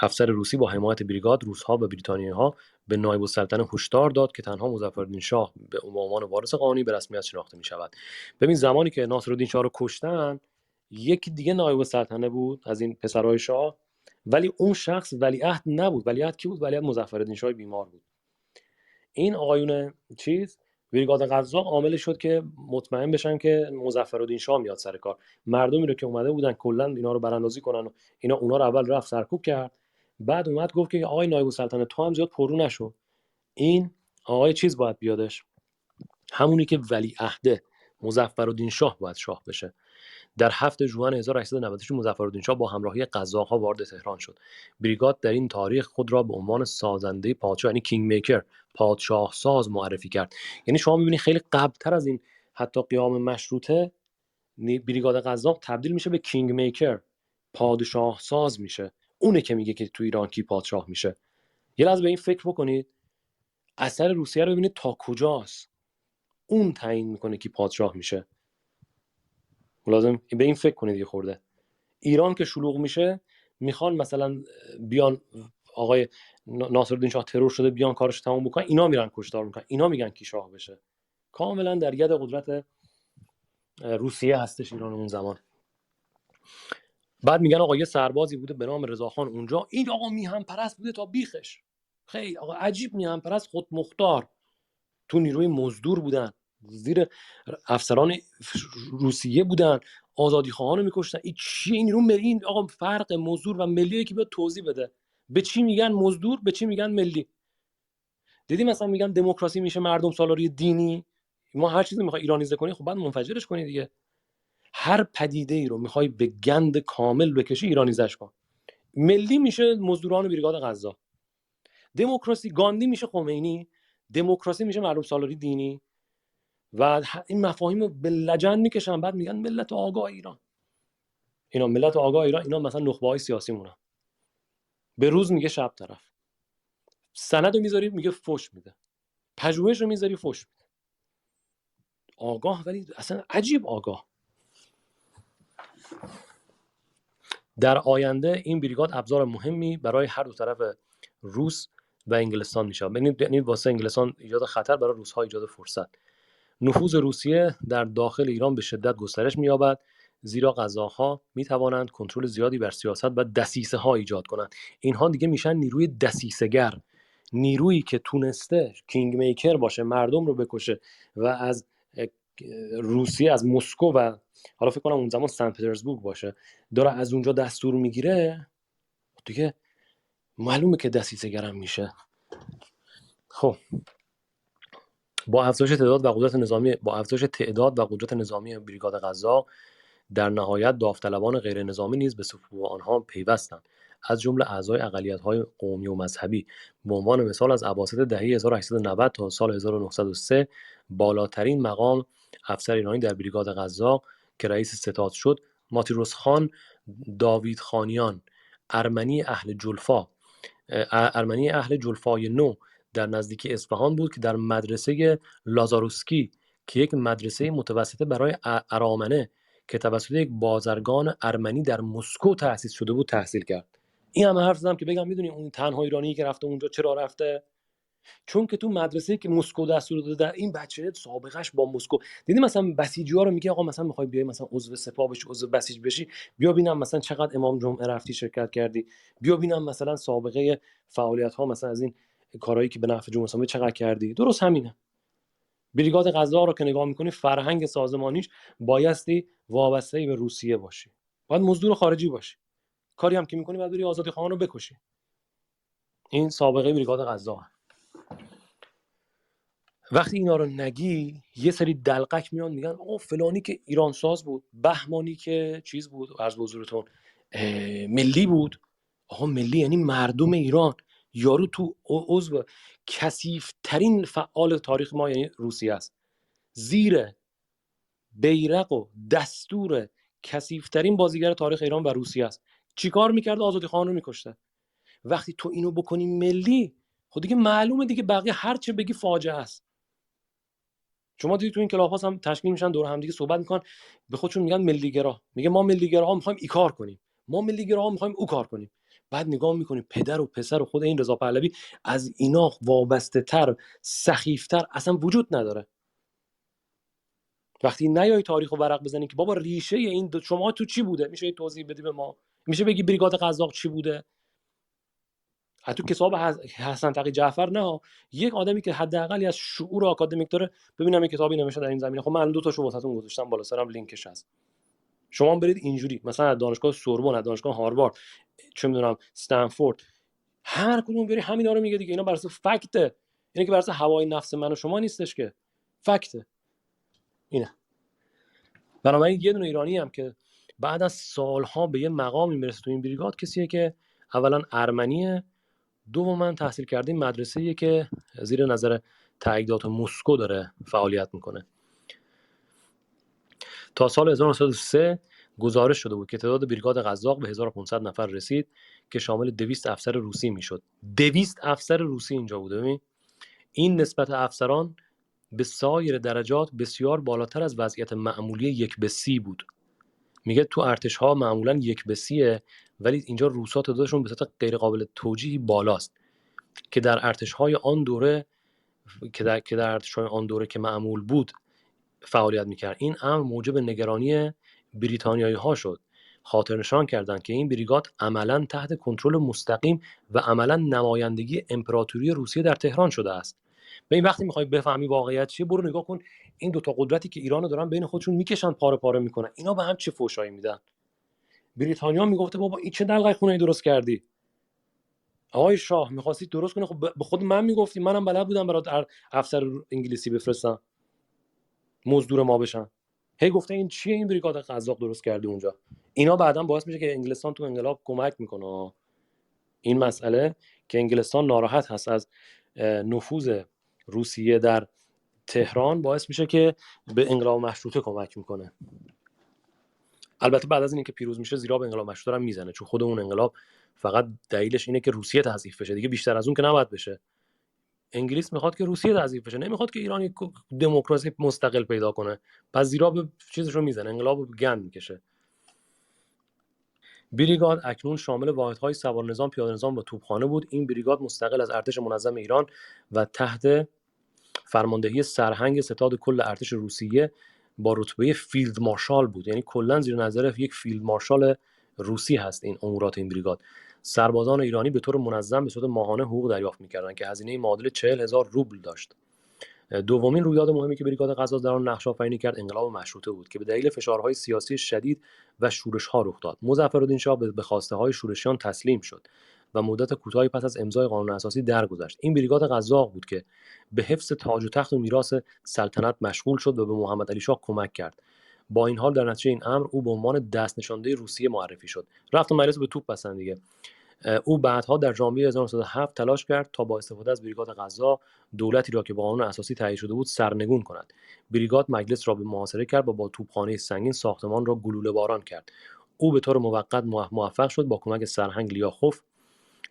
افسر روسی با حمایت بریگاد، روس‌ها و بریتانیایی‌ها به نایب السلطنه هشدار داد که تنها مظفرالدین شاه به عنوان وارث قانونی به رسمیت شناخته می‌شود. ببین زمانی که ناصرالدین شاه رو کشتن، یکی دیگه نایب السلطنه بود از این پسرای شاه، ولی اون شخص ولیعهد نبود. ولیعهد کی بود؟ ولیعهد مظفرالدین شاه بیمار بود. این آقایون بریگاد قزاق عامل شد که مطمئن بشن که مظفرالدین شاه میاد سر کار. مردمی رو که اومده بودن کلا اینا رو براندازی کنن و اینا، اونا رو اول رفت سرکوب کرد، بعد اومد گفت که آقای نایب السلطنه تو هم زیاد پررو نشو، این آقای باید بیادش، همونی که ولیعهد مظفرالدین شاه باید شاه بشه. در 7 ژوئن 1896 مظفرالدین شاه با همراهی قزاق‌ها وارد تهران شد. بریگاد در این تاریخ خود را به عنوان سازنده پادشاه یعنی کینگ میکر، پادشاه ساز معرفی کرد. یعنی شما می‌بینید خیلی قبل‌تر از این حتی قیام مشروطه، بریگاد قزاق تبدیل میشه به کینگ میکر، پادشاه ساز میشه. اونه که میگه که تو ایران کی پادشاه میشه. یه لحظه به این فکر بکنید، اثر روسیه رو ببینید تا کجاست. اون تعیین میکنه کی پادشاه میشه. لازم به این فکر کنید یه خورده. ایران که شلوغ میشه، میخوان مثلا بیان آقای ناصرالدین شاه ترور شده بیان کارش تموم بکنن، اینا میرن کشتار میکنن، اینا میگن کی شاه بشه. کاملا در ید قدرت روسیه هستش ایران اون زمان. بعد میگن آقا یه سربازی بوده به نام رضاخان اونجا، این آقا میهن پرست بوده تا بیخش، خیلی آقا عجیب میهن پرست، خودمختار، تو نیروی مزدور بودن، زیر افسران روسیه بودن، آزادی خواهان میکشتن. این چیه این نیرو ملی؟ این آقا فرق مزدور و ملیه که بیاد توضیح بده به چی میگن مزدور، به چی میگن ملی. دیدی مثلا میگن دموکراسی میشه مردم سالاری دینی. ما هر چیزی میخوای ایرانیزه کنی، خب بعد منفجرش کنی دیگه. هر پدیده ای رو میخوای به گند کامل بکشی، ایرانیزش کن. ملی میشه مزدوران بریگاد قزاق، دموکراسی گاندی میشه خمینی، دموکراسی میشه مردم سالاری دینی. و این مفاهیم رو به لجن میکشن، بعد میگن ملت آگاه ایران. اینا ملت آگاه ایران، اینا مثلا نخبه‌های سیاسی مونن. به روز میگه شب طرف، سند رو میذاری میگه فوش میده، پژوهش رو میذاری فوش میده. آگاه، ولی اصلا عجیب آگاه. در آینده این بریگاد ابزار مهمی برای هر دو طرف روس و انگلستان میشه. یعنی واسه انگلستان ایجاد خطر، برای روس‌ها ایجاد فرصت. نفوذ روسیه در داخل ایران به شدت گسترش می‌یابد، زیرا قزاق‌ها می‌توانند کنترل زیادی بر سیاست و دسیسه‌ها ایجاد کنند. اینها دیگه میشن نیروی دسیسه‌گر، نیرویی که تونسته کینگ میکر باشه، مردم رو بکشه و از روسیه، از مسکو و حالا فکر کنم اون زمان سن پترزبورگ باشه، داره از اونجا دستور میگیره، دیگه معلومه که دسیسه‌گرم میشه. خب با افزایش تعداد و قدرت نظامی بریگاد قزاق، در نهایت داوطلبان غیر نظامی نیز به صفوف آنها پیوستند، از جمله اعضای اقلیت‌های قومی و مذهبی. به عنوان مثال از اواسط دهه 1890 تا سال 1903 بالاترین مقام افسر ایرانی در بریگاد قزاق که رئیس ستاد شد، ماتیروس خان داوید خانیان، ارمنی اهل جلفای نو در نزدیکی اصفهان بود که در مدرسه لازاروسکی که یک مدرسه متوسطه برای ارامنه که توسط یک بازرگان ارمنی در مسکو تأسیس شده بود تحصیل کرد. این همه حرف زدم که بگم میدونی اون تنها ایرانی که رفته اونجا چرا رفته؟ چون که تو مدرسه‌ای که مسکو دستور داده، این بچه سابقهش با مسکو. دیدی مثلا بسیجی‌ها رو میگه آقا مثلا میخوای بیای مثلا عضو سپاه بشی، عضو بسیج بشی، بیا ببینم مثلا چقدر امام جمعه رفتی شرکت کردی، بیا ببینم مثلا سابقه فعالیت‌ها مثلا از این کارهایی که به نفع جمهوری اسلامی چقدر کردی. درست همینه. بریگاد قزاق رو که نگاه می‌کنی، فرهنگ سازمانیش بایستی وابسته به روسیه باشی، باید مزدور خارجی باشی، کاری هم که می‌کنی باید بری آزادی خواهان رو بکشی. این سابقه بریگاد قزاق. وقتی اینا رو نگی، یه سری دلقک میان میگن آقا فلانی که ایران ساز بود، بهمانی که چیز بود، عرض به حضورتون ملی بود. آقا ملی یعنی مردم ایران. یارو تو عضو کثیف‌ترین فعال تاریخ ما یعنی روسیه است، زیر بیرق و دستور کثیف‌ترین بازیگر تاریخ ایران و روسیه است. چیکار میکرد؟ آزادی خواهان رو میکشته. وقتی تو اینو بکنی ملی، خب دیگه معلومه دیگه بقیه هر چه بگی فاجعه است. شما دیدید تو این کلاپ‌هاست هم تشکیل میشن دور هم دیگه صحبت میکنن، به خودشون میگن ملی‌گرا، میگه ما ملی‌گراها میخوایم این کار کنیم، ما ملی‌گراها میخوایم او کار کنیم. بعد نگاه میکنیم پدر و پسر و خود این رضا پهلوی از اینا وابسته تر، سخیفتر اصلا وجود نداره. وقتی نیای تاریخ و ورق بزنی که بابا ریشه این شما تو چی بوده، میشه توضیح بدی به ما؟ میشه بگی بریگاد قزاق چی بوده؟ حتی کتاب حسن تقی جعفر نه، یک آدمی که حداقلی از شعور آکادمیک داره، ببینم یک کتابی نوشته در این زمینه. خب من دو تاشو واسهتون گذاشتم بالا سرم، لینکش هست. شما برید اینجوری مثلا از دانشگاه سوربن، از دانشگاه هاروارد، چه میدونم استنفورد، هر کدوم بری همینا رو میگه دیگه. اینا بر اساس فکته، اینه که بر اساس هوای نفس من و شما نیستش که، فکته اینه. بنابراین یه دونه ایرانی هم که بعد از سالها به یه مقامی میرسه تو این بریگاد، کسیه که اولا ارمنیه، دوما تحصیل کرده مدرسه‌ایه که زیر نظر تاییدات مسکو داره فعالیت میکنه. تا سال 1903 گزارش شده بود که تعداد بریگاد قزاق به 1500 نفر رسید که شامل 200 افسر روسی میشد. 200 افسر روسی اینجا بود. ببین این نسبت افسران به سایر درجات بسیار بالاتر از وضعیت معمولی 1:30 بود. میگه تو ارتش‌ها معمولا 1:30، ولی اینجا روسا تعدادشون به صورت غیر قابل توجیهی بالاست که در ارتش‌های آن دوره که معمول بود فعالیت میکرد. این امر موجب نگرانی بریتانیایی ها شد. خاطر نشان کردند که این بریگاد عملاً تحت کنترل مستقیم و عملاً نمایندگی امپراتوری روسیه در تهران شده است. به این وقتی میخوای بفهمی واقعیت چیه، برو نگاه کن این دوتا قدرتی که ایرانو دارن بین خودشون میکشن، پاره پاره میکنن، اینا به هم چه فوشایی میدن. بریتانیا میگفته بابا این چه دلقای خونه درست کردی؟ آقای شاه می‌خواستی درست کنی، خب به خود من میگفتی، منم بلد بودم برات افسر انگلیسی بفرستم مزدور ما بشن. هی گفته این چیه، این بریگاد قزاق درست کردی اونجا. اینا بعداً باعث میشه که انگلستان تو انقلاب کمک میکنه. این مسئله که انگلستان ناراحت هست از نفوذ روسیه در تهران، باعث میشه که به انقلاب مشروطه کمک میکنه. البته بعد از اینکه پیروز میشه زیرا به انقلاب مشروطه هم میزنه، چون خود اون انقلاب فقط دلیلش اینه که روسیه تضعیف بشه، دیگه بیشتر از اون که نباید بشه. انگلیس میخواد که روسیه تضعیف بشه، نمیخواد که ایران دموکراسی مستقل پیدا کنه. پس زیرا به چیزش رو میزنه، انقلاب رو گند میکشه. بریگاد اکنون شامل واحدهای سوار نظام، پیاده نظام و توپخانه بود. این بریگاد مستقل از ارتش منظم ایران و تحت فرماندهی سرهنگ ستاد کل ارتش روسیه با رتبه فیلد مارشال بود. یعنی کلا زیر نظر یک فیلد مارشال روسی هست این امورات این بریگاد. سربازان ایرانی به طور منظم به صورت ماهانه حقوق دریافت می‌کردند که هزینه معادل 40,000 روبل داشت. دومین رویداد مهمی که بریگاد قزاز در آن نقش آفرینی کرد انقلاب مشروطه بود که به دلیل فشارهای سیاسی شدید و شورش‌ها رخ داد. مظفرالدین شاه به خواسته‌های شورشیان تسلیم شد و مدت کوتاهی پس از امضای قانون اساسی درگذشت. این بریگاد قزاق بود که به حفظ تاج و تخت و میراث سلطنت مشغول شد و به محمد علی شاه کمک کرد. با این حال در نتیجه این امر او به عنوان دست نشانده روسیه معرفی شد. رفت مجلس به توپ بستن دیگه. او بعدها در ژانویه 1907 تلاش کرد تا با استفاده از بریگاد قزاق دولتی را که با قانون اساسی تایید شده بود سرنگون کند. بریگاد مجلس را به محاصره کرد و با توپخانه سنگین ساختمان را گلوله باران کرد. او به طور موقت موفق شد با کمک سرهنگ لیاخوف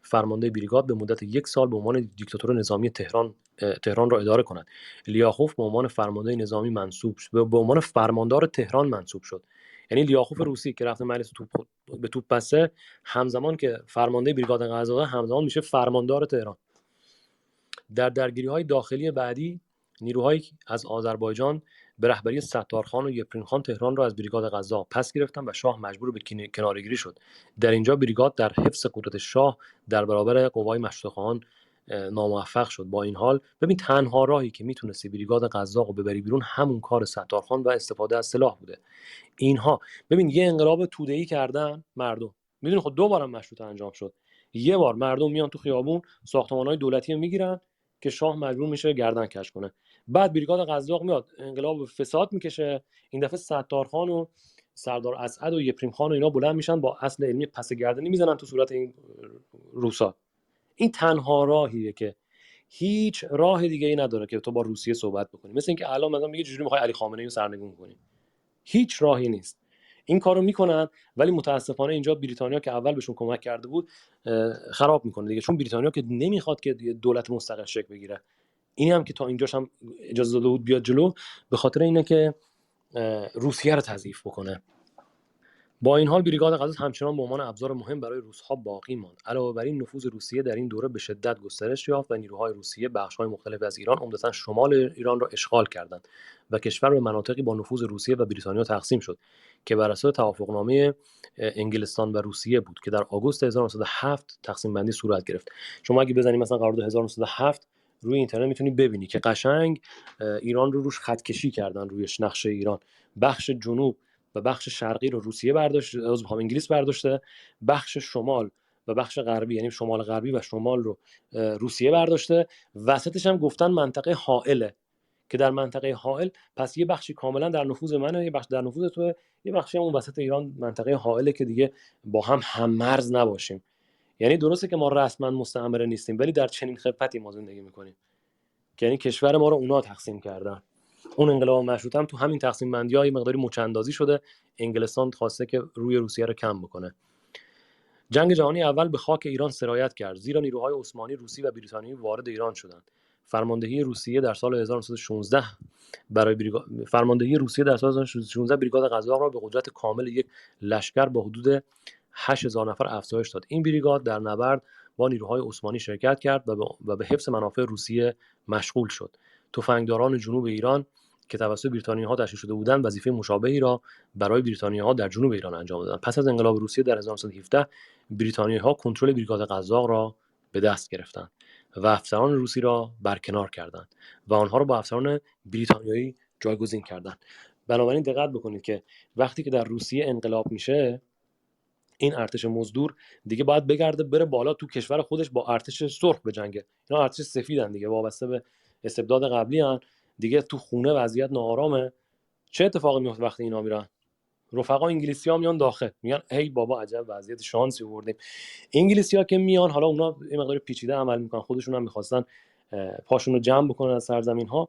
فرمانده بریگاد به مدت 1 سال به عنوان دیکتاتور نظامی تهران را اداره کند. لیاخوف به عنوان فرمانده نظامی منصوب شد، به عنوان فرماندار تهران منصوب شد. یعنی لیاخوف روسی که رفته مجلس به توپ بسته، همزمان که فرمانده بریگاد قزاق همزمان میشه فرماندار تهران. در درگیری‌های داخلی بعدی نیروهایی از آذربایجان به رهبری ستارخان و یپرین خان تهران را از بریگاد قزاق پس گرفتند و شاه مجبور به کناره‌گیری شد. در اینجا بریگاد در حفظ قدرت شاه در برابر قوای مشروطه‌خواهان ناموفق شد. با این حال ببین تنها راهی که میتونستی بریگاد قزاق رو ببری بیرون همون کار ستارخان و استفاده از سلاح بوده. اینها ببین یه انقلاب توده‌ای کردن مردم. میدونی خب 2 بارم مشروطه انجام شد. یه بار مردم میان تو خیابون ساختمان‌های دولتی رو میگیرن که شاه مجبور میشه گردن کج کنه. بعد بریگاد قزاق میاد انقلاب فساد میکشه. این دفعه ستارخان و سردار اسعد و یپریم خان و اینا بلند میشن با اصل علمی پس گردنی میزنن تو صورت این روسا. این تنها راهیه که هیچ راه دیگه ای نداره که تو با روسیه صحبت بکنی. مثل اینکه الان مثلا میگه چجوری میخوای علی خامنه‌ای رو سرنگون کنی. هیچ راهی نیست. این کارو میکنن ولی متاسفانه اینجا بریتانیا که اول بهشون کمک کرده بود خراب میکنه دیگه، چون بریتانیا که نمیخواد که دولت مستقل شکل بگیره. این هم که تا اینجاش هم اجازه داده بود بیاد جلو به خاطر اینه که روسیه رو تضعیف بکنه. با این حال بریگاد قزاق همچنان به عنوان ابزار مهم برای روس‌ها باقی ماند. علاوه بر این نفوذ روسیه در این دوره به شدت گسترش یافت و نیروهای روسیه بخش‌های مختلف از ایران عمدتاً شمال ایران را اشغال کردند و کشور به مناطقی با نفوذ روسیه و بریتانیا تقسیم شد که بر اساس توافقنامه انگلستان و روسیه بود که در آگوست 1907 تقسیم بندی صورت گرفت. شما اگه بزنید مثلا قرارداد 1907 روی اینترنت میتونی ببینی که قشنگ ایران رو روش خط کشی کردن روی نقشه ایران. بخش جنوب و بخش شرقی رو روسیه برداشته، انگلیس برداشته، بخش شمال و بخش غربی یعنی شمال غربی و شمال رو روسیه برداشته، وسطش هم گفتن منطقه حائله که در منطقه حائل پس یه بخشی کاملا در نفوذ منه، یه بخش در نفوذ توه، یه بخشی هم اون وسط ایران منطقه حائله که دیگه با هم مرز نباشیم. یعنی درسته که ما رسما مستعمره نیستیم ولی در چنین خفتی ما زندگی میکنیم که یعنی کشور ما رو اونا تقسیم کردن. اون انقلاب مشروطه هم تو همین تقسیم بندی‌ها یه مقداری مچندازی شده. انگلستان خواسته که روی روسیه رو کم بکنه. جنگ جهانی اول به خاک ایران سرایت کرد زیرا نیروهای عثمانی، روسی و بریتانیایی وارد ایران شدند. فرماندهی روسیه در سال 1916 بریگاد قزاق را به قدرت کامل یک لشکر با حدود 8000 نفر افزایش داد. این بریگاد در نبرد با نیروهای عثمانی شرکت کرد و به حفظ منافع روسیه مشغول شد. تفنگداران جنوب ایران که توسط بریتانیاها تشکیل شده بودند وظیفه مشابهی را برای بریتانیاها در جنوب ایران انجام دادند. پس از انقلاب روسیه در 1917 بریتانیاها کنترل بریگاد قزاق را به دست گرفتند و افسران روسی را برکنار کردند و آنها را با افسران بریتانیایی جایگزین کردند. بنابراین دقت بکنید که وقتی که در روسیه انقلاب میشه این ارتش مزدور دیگه باید بگرده بره بالا تو کشور خودش با ارتش سرخ بجنگه. اینا ارتش سفیدن دیگه، وابسته به استبداد قبلی ان دیگه. تو خونه وضعیت ناآرامه. چه اتفاقی میفته وقتی اینا میرن؟ رفقا انگلیسی ها میان داخل میگن ای بابا عجب وضعیت شانسی آوردیم. انگلیسی ها که میان حالا اونا یه مقدار پیچیده عمل میکنن، خودشون هم میخواستن پاشون رو جمع بکنن از سرزمین ها.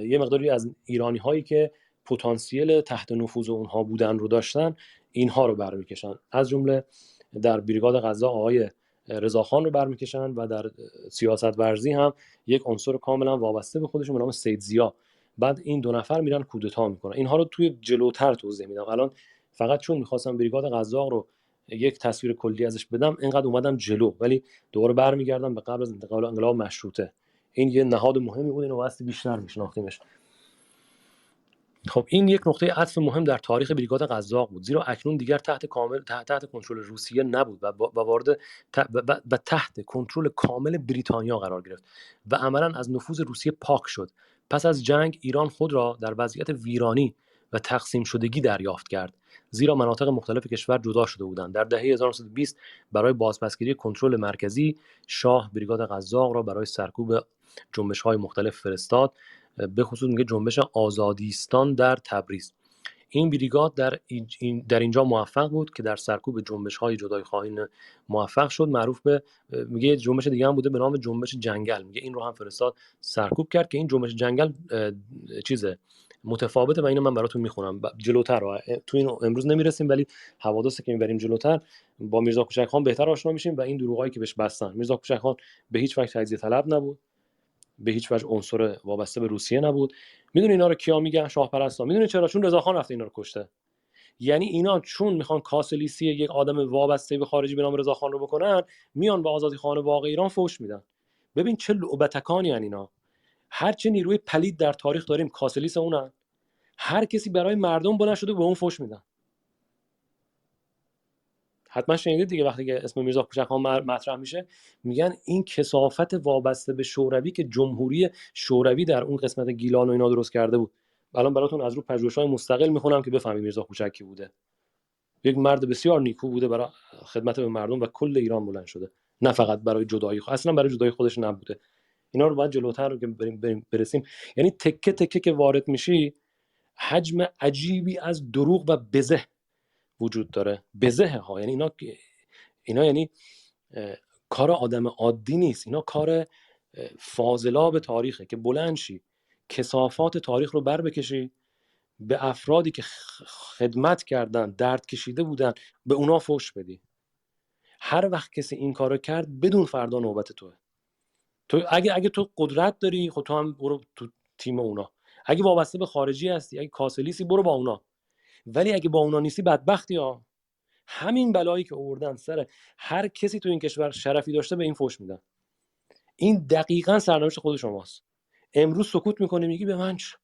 یه مقداری از ایرانی هایی که پتانسیل تحت نفوذ اونها بودن رو داشتن اینها رو برمیکشن. از جمله در بریگاد قزاق آقای رضاخان رو برمیکشن و در سیاست ورزی هم یک عنصر کاملا وابسته به خودشون به نام سید ضیا. بعد این 2 نفر میرن کودتا میکنن. اینها رو توی جلوتر توضیح میدم. الان فقط چون میخواستم بریگاد قزاق رو یک تصویر کلی ازش بدم اینقدر اومدم جلو، ولی دوباره برمیگردم به قبل از انقلاب مشروطه. این یه نهاد مهمی بود، اینو واسه بیشتر میشناختیمش. خب این یک نقطه عطف مهم در تاریخ بریگاد قزاق بود، زیرا اکنون دیگر تحت کنترل روسیه نبود و وارد تحت کنترل کامل بریتانیا قرار گرفت و عملاً از نفوذ روسیه پاک شد. پس از جنگ ایران خود را در وضعیت ویرانی و تقسیم شدگی دریافت کرد، زیرا مناطق مختلف کشور جدا شده بودند. در دهه 1920 برای بازپسگیری کنترل مرکزی، شاه بریگاد قزاق را برای سرکوب جنبش‌های مختلف فرستاد، به خصوص میگه جنبش آزادیستان در تبریز. این بریگاد در اینجا موفق بود که در سرکوب جنبش‌های جدای خواهین موفق شد. معروف به میگه جنبش دیگه هم بوده به نام جنبش جنگل، میگه این رو هم فرستاد سرکوب کرد که این جنبش جنگل چیزه متفاوته و اینو من براتون میخونم جلوتر. تو این امروز نمیرسیم ولی حوادثی که میبریم جلوتر با میرزا کوچک خان بهتر آشنا میشیم و این دروغایی که بهش بستن. میرزا کوچک خان به هیچ وجه تجزیه طلب نبود، به هیچ وجه عنصر وابسته به روسیه نبود. میدونی اینا رو کیا میگن؟ شاه پرستا. میدونی چرا؟ چون رضاخان رفته اینا رو کشته. یعنی اینا چون میخوان کاسلیسی یک آدم وابسته به خارجی به نام رضاخان رو بکنن، میان به آزادی خان واقع ایران فوش میدن. ببین چه لعبتکانی ان اینا. هر چه نیروی پلید در تاریخ داریم کاسلیس اونن. هر کسی برای مردم بلند شده به اون فوش میدن. حتما شنیدید دیگه وقتی که اسم میرزا کوچک خان مطرح میشه میگن این کثافت وابسته به شوروی که جمهوری شوروی در اون قسمت گیلان و اینا درست کرده بود. الان براتون از رو پژوهش‌های مستقل میخونم که بفهمید میرزا کوچک کی بوده. یک مرد بسیار نیکو بوده برای خدمت به مردم و کل ایران بلند شده، نه فقط برای جدایی اصلا برای جدایی خودش نبوده. اینا رو باید جلوتر رو که برسیم. یعنی تکه تکه که وارد میشی حجم عجیبی از دروغ و بزه وجود داره. بزه ها یعنی اینا یعنی کار آدم عادی نیست، اینا کار فاضلاب تاریخه که بلند شی کثافات تاریخ رو بر بکشی، به افرادی که خدمت کردن درد کشیده بودن به اونا فوش بدی. هر وقت کسی این کارو کرد بدون فردا نوبت توه. تو اگه تو قدرت داری خب تو هم برو تو تیم اونا، اگه وابسته به خارجی هستی، اگه کاسلیسی برو با اونا، ولی اگه با اونا نیستی بدبختی ها. همین بلایی که آوردن سر هر کسی تو این کشور شرفی داشته به این فوش میدن. این دقیقاً سرنوشت خود شماست. امروز سکوت میکنی میگی به من چه؟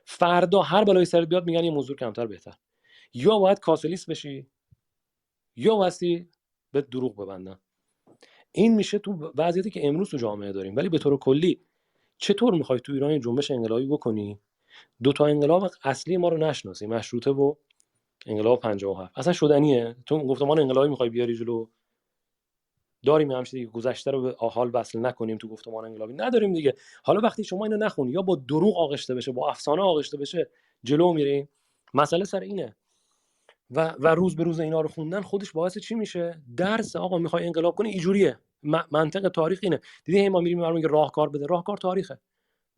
فردا هر بلایی سرت بیاد میگن یه موضوع کمتر بهتر. یا باید کاسلیس بشی یا واسه به دروغ ببندن. این میشه تو وضعیتی که امروز تو جامعه داریم. ولی به طور کلی چطور میخوای تو ایران جنبش انقلابی بکنی دو تا انقلاب اصلی ما رو نشناسی، مشروطه و انقلاب 57؟ اصلا شدنیه؟ تو گفتمان انقلابی میخوای بیاری جلو؟ داریم همش دیگه، گذشته رو به حال وصل نکنیم تو گفتمان انقلابی نداریم دیگه. حالا وقتی شما اینو نخونی یا با دروغ آغشته بشه، با افسانه آغشته بشه، جلو میریم. مسئله سر اینه. و روز به روز اینا رو خوندن خودش باعث چی میشه؟ درس. آقا میخوای انقلاب کنی اینجوریه. منطق تاریخ اینه. دیدی ما میریم میگه راهکار بده. راهکار تاریخه.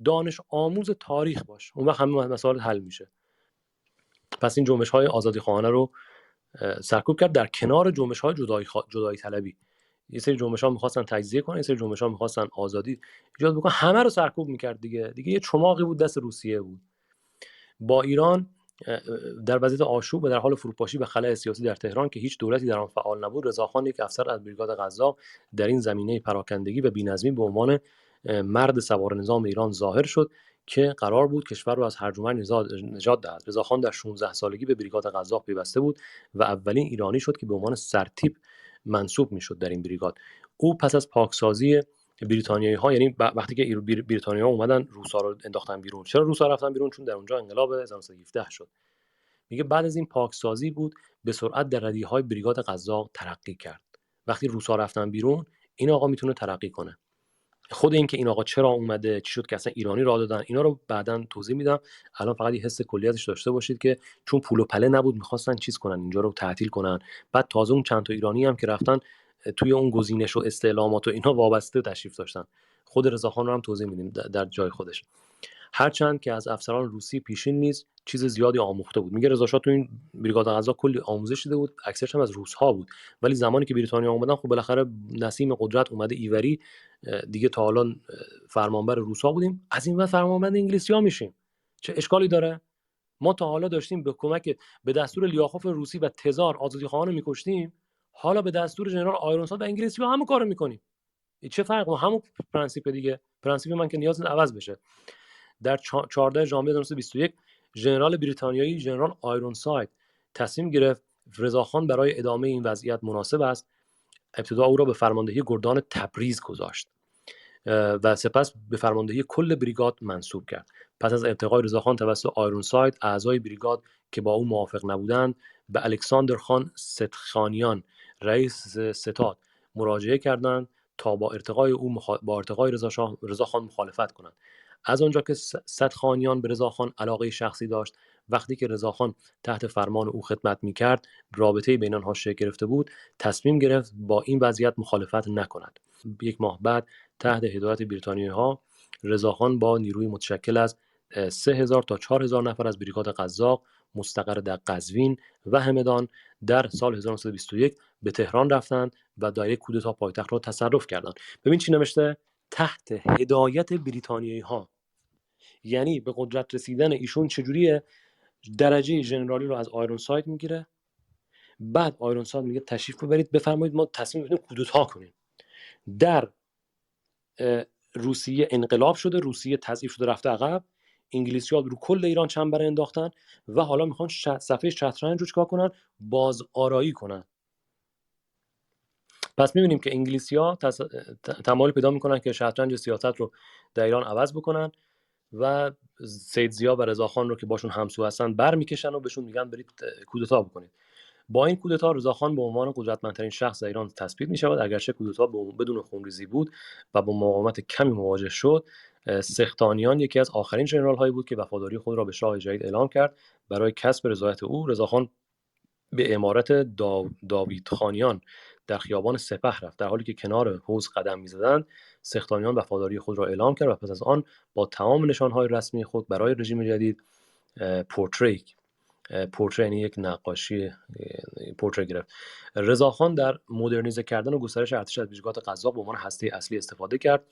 دانش آموز تاریخ باش، اون وقت همه مسائل حل میشه. پس این جنبش‌های آزادیخواهانه رو سرکوب کرد در کنار جنبش‌های جدایی طلبی. یه سری جنبش‌ها می‌خواستن تجزیه کنن، یه سری جنبش‌ها می‌خواستن آزادی ایجاد بکنن، همه رو سرکوب می‌کرد دیگه یه چماقی بود دست روسیه بود. با ایران در وضعیت آشوب و در حال فروپاشی و خلأ سیاسی در تهران که هیچ دولتی در آن فعال نبود، رضاخان یک افسر از بریگاد قزاق در این زمینه پراکندگی و بی‌نظمی به عنوان مرد سوار نظام ایران ظاهر شد که قرار بود کشور رو از هرج و مرج نجات دهد. رضاخان در 16 سالگی به بریگاد قزاق پیوسته بود و اولین ایرانی شد که به عنوان سرتیپ منصوب میشد در این بریگاد. او پس از پاکسازی بریتانیایی‌ها، یعنی وقتی که بریتانیایی‌ها اومدن روسا رو انداختن بیرون. چرا روسا رفتن بیرون؟ چون در اونجا انقلاب 1917 شد. میگه بعد از این پاکسازی بود به سرعت در ردیف‌های بریگاد قزاق ترقی کرد. وقتی روسا رفتن بیرون این آقا میتونه ترقی کنه. خود این که این آقا چرا اومده، چی شد که اصلا ایرانی راه دادن، اینا رو بعداً توضیح میدم. الان فقط یه حس کلی ازش داشته باشید که چون پول و پله نبود میخواستن چیز کنن، اینجا رو تعطیل کنن. بعد تازه اون چند تا ایرانی هم که رفتن توی اون گزینش و استعلامات و اینا وابسته تشریف داشتن. خود رضاخان رو هم توضیح میدیم در جای خودش. هرچند که از افسران روسی پیشین نیز چیز زیادی آموخته بود. میگه رضا شاه تو این بریگاد قزاق کلی آموزش دیده بود، اکثرش هم از روس‌ها بود. ولی زمانی که بریتانیا اومدن خب بالاخره نسیم قدرت اومده ایوری، دیگه تا الان فرمانبر روس‌ها بودیم، از این بعد فرمانبر انگلیسی‌ها میشیم. چه اشکالی داره؟ ما تا حالا داشتیم به دستور لیاخوف روسی و تزار آزادیخواهان رو می‌کشتیم، حالا به دستور ژنرال آیرونساد و انگلیسی‌ها همون کارو می‌کنیم. چه فرق؟ همون پرنسیپ دیگه، پرنسیپ من که نیاز نیست عوض بشه. در 14 ژانویه 1921 ژنرال بریتانیایی ژنرال آیرونساید تصمیم گرفت رضاخان برای ادامه این وضعیت مناسب است، ابتدا او را به فرماندهی گردان تبریز گذاشت و سپس به فرماندهی کل بریگاد منصوب کرد. پس از ارتقای رضاخان توسط آیرونساید، اعضای بریگاد که با او موافق نبودند به الکساندر خان ستخانیان رئیس ستاد مراجعه کردند تا با ارتقای او با ارتقای رضاخان مخالفت کنند. از آنجا که ستخانیان به رضاخان علاقه شخصی داشت، وقتی که رضاخان تحت فرمان او خدمت می‌کرد، رابطه بین آنها شکل گرفته بود، تصمیم گرفت با این وضعیت مخالفت نکند. یک ماه بعد تحت هدایت بریتانیایی‌ها، رضاخان با نیروی متشکل از 3000 تا 4000 نفر از بریگاد قزاق مستقر در قزوین و همدان در سال 1921 به تهران رفتند و دایره کودتا پایتخت را تصرف کردند. ببین چی نوشته؟ تحت هدایت بریتانیایی‌ها. یعنی به قدرت رسیدن ایشون چجوریه؟ درجه ژنرالی رو از آیرونساید میگیره، بعد آیرونساید میگه تشریف ببرید بفرمایید ما تصمیم گرفتیم کودتا کنیم. در روسیه انقلاب شده، روسیه تضعیف شده رفته عقب، انگلیسی‌ها رو کل ایران چنبره انداختن و حالا میخوان صفحه شطرنج رو چیکار کنن؟ باز آرایی کنن. پس میبینیم که انگلیسی‌ها تمایل پیدا میکنن که شطرنج سیاست رو در ایران عوض بکنن و سید ضیا و رضاخان رو که باشون همسو هستن برمیکشن و بهشون میگن برید کودتا بکنید. با این کودتا رضاخان به عنوان قدرتمندترین شخص در ایران تثبیت می شود، اگرچه کودتا بدون خونریزی بود و با مقاومت کمی مواجه شد. سختانیان یکی از آخرین ژنرال هایی بود که وفاداری خود را به شاه جدید اعلام کرد. برای کسب رضایت او، رضاخان به امارت داویدخانیان در خیابان سپه رفت. در حالی که کنار حوض قدم می‌زدند، سختانیان وفاداری خود را اعلام کرد و پس از آن با تمام نشانهای رسمی خود برای رژیم جدید پورتری یعنی یک نقاشی پورتری گرفت. رضاخان در مدرنیزه کردن و گسترش ارتش از بریگاد قزاق به عنوان هسته اصلی استفاده کرد.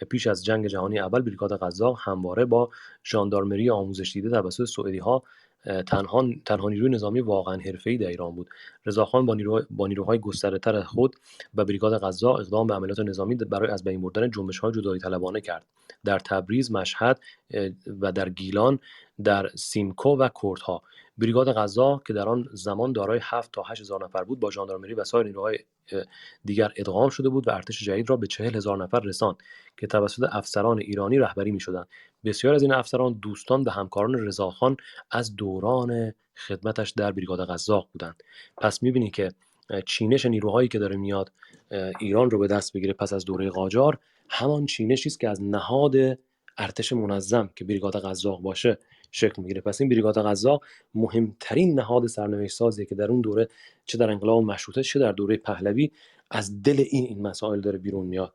پیش از جنگ جهانی اول بریگاد قزاق همواره با ژاندارمری آموزش دیده توسط سوئدی‌ها تنها نیروی نظامی واقعا حرفه‌ای در ایران بود. رضاخان با نیروهای گسترده‌تر خود و بریگاد قزاق اقدام به عملیات نظامی برای از بین بردن جنبش‌های جدایی طلبانه کرد. در تبریز، مشهد و در گیلان، در سیمکو و کردها بریگاد قزاق که در آن زمان دارای 7 تا 8000 نفر بود، با ژاندارمری و سایر نیروهای دیگر ادغام شده بود و ارتش جدید را به 40000 نفر رساند که توسط افسران ایرانی رهبری می‌شدند. بسیار از این افسران دوستان و همکاران رضاخان از دوران خدمتش در بریگاد قزاق بودند. پس می‌بینی که چینش نیروهایی که داره میاد ایران رو به دست بگیره پس از دوره قاجار، همان چینشی است که از نهاد ارتش منظم که بریگاد قزاق باشه شکل میگیره. پس این بریگاد قزاق مهمترین نهاد سرنوشت سازیه که در اون دوره، چه در انقلاب مشروطه چه در دوره پهلوی، از دل این مسائل داره بیرون میاد.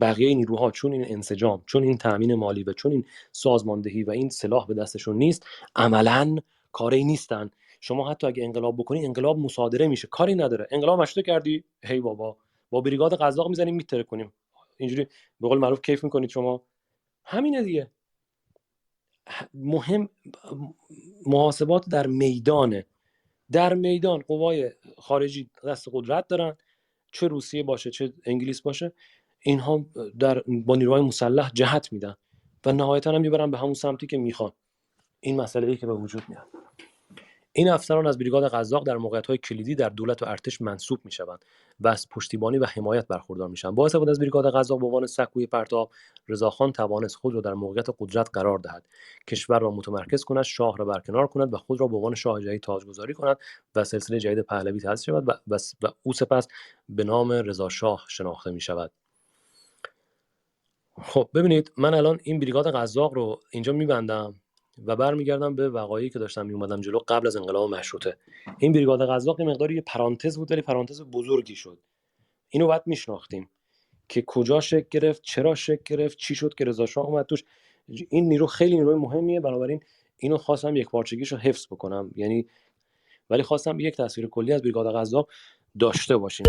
بقیه نیروها چون این انسجام، چون این تامین مالی و چون این سازماندهی و این سلاح به دستشون نیست، عملاً کاری نیستن. شما حتی اگه انقلاب بکنی، انقلاب مصادره میشه، کاری نداره. انقلاب مشروطه کردی، هی بابا با بریگاد قزاق میزنیم میتره کنیم، اینجوری به قول معروف کیف میکنید شما. همینه دیگه. مهم محاسبات در میدانه. در میدان قوای خارجی دست قدرت دارن، چه روسیه باشه چه انگلیس باشه، اینها با نیروهای مسلح جهت میدن و نهایتا هم میبرن به همون سمتی که میخوان. این مسئله ای که به وجود میاد. این افسران از بریگاد قزاق در موقعیت‌های کلیدی در دولت و ارتش منصوب میشوند و از پشتیبانی و حمایت برخوردار میشن. با استفاده از بریگاد قزاق به عنوان سکوی پرتاب، رضاخان توانست خود را در موقعیت قدرت قرار دهد، کشور را متمرکز کند، شاه را برکنار کند و خود را به عنوان شاه جدید تاجگذاری کند و سلسله جدید پهلوی تأسیس شود و او سپس به نام رضا شاه شناخته میشود. خب ببینید، من الان این بریگاد قزاق رو اینجا میبندم و برمیگردم به وقایعی که داشتم میومدم جلو قبل از انقلاب مشروطه. این بریگاد قزاق یه مقداری یه پرانتز بود، ولی پرانتز بزرگی شد. اینو باید میشناختیم که کجا شکل گرفت، چرا شکل گرفت، چی شد که رضا شاه اومد توش. این نیرو خیلی نیروی مهمیه، بنابراین اینو خواستم یک پارچگیشو حفظ بکنم، یعنی ولی خواستم یک تصویر کلی از بریگاد قزاق داشته باشیم.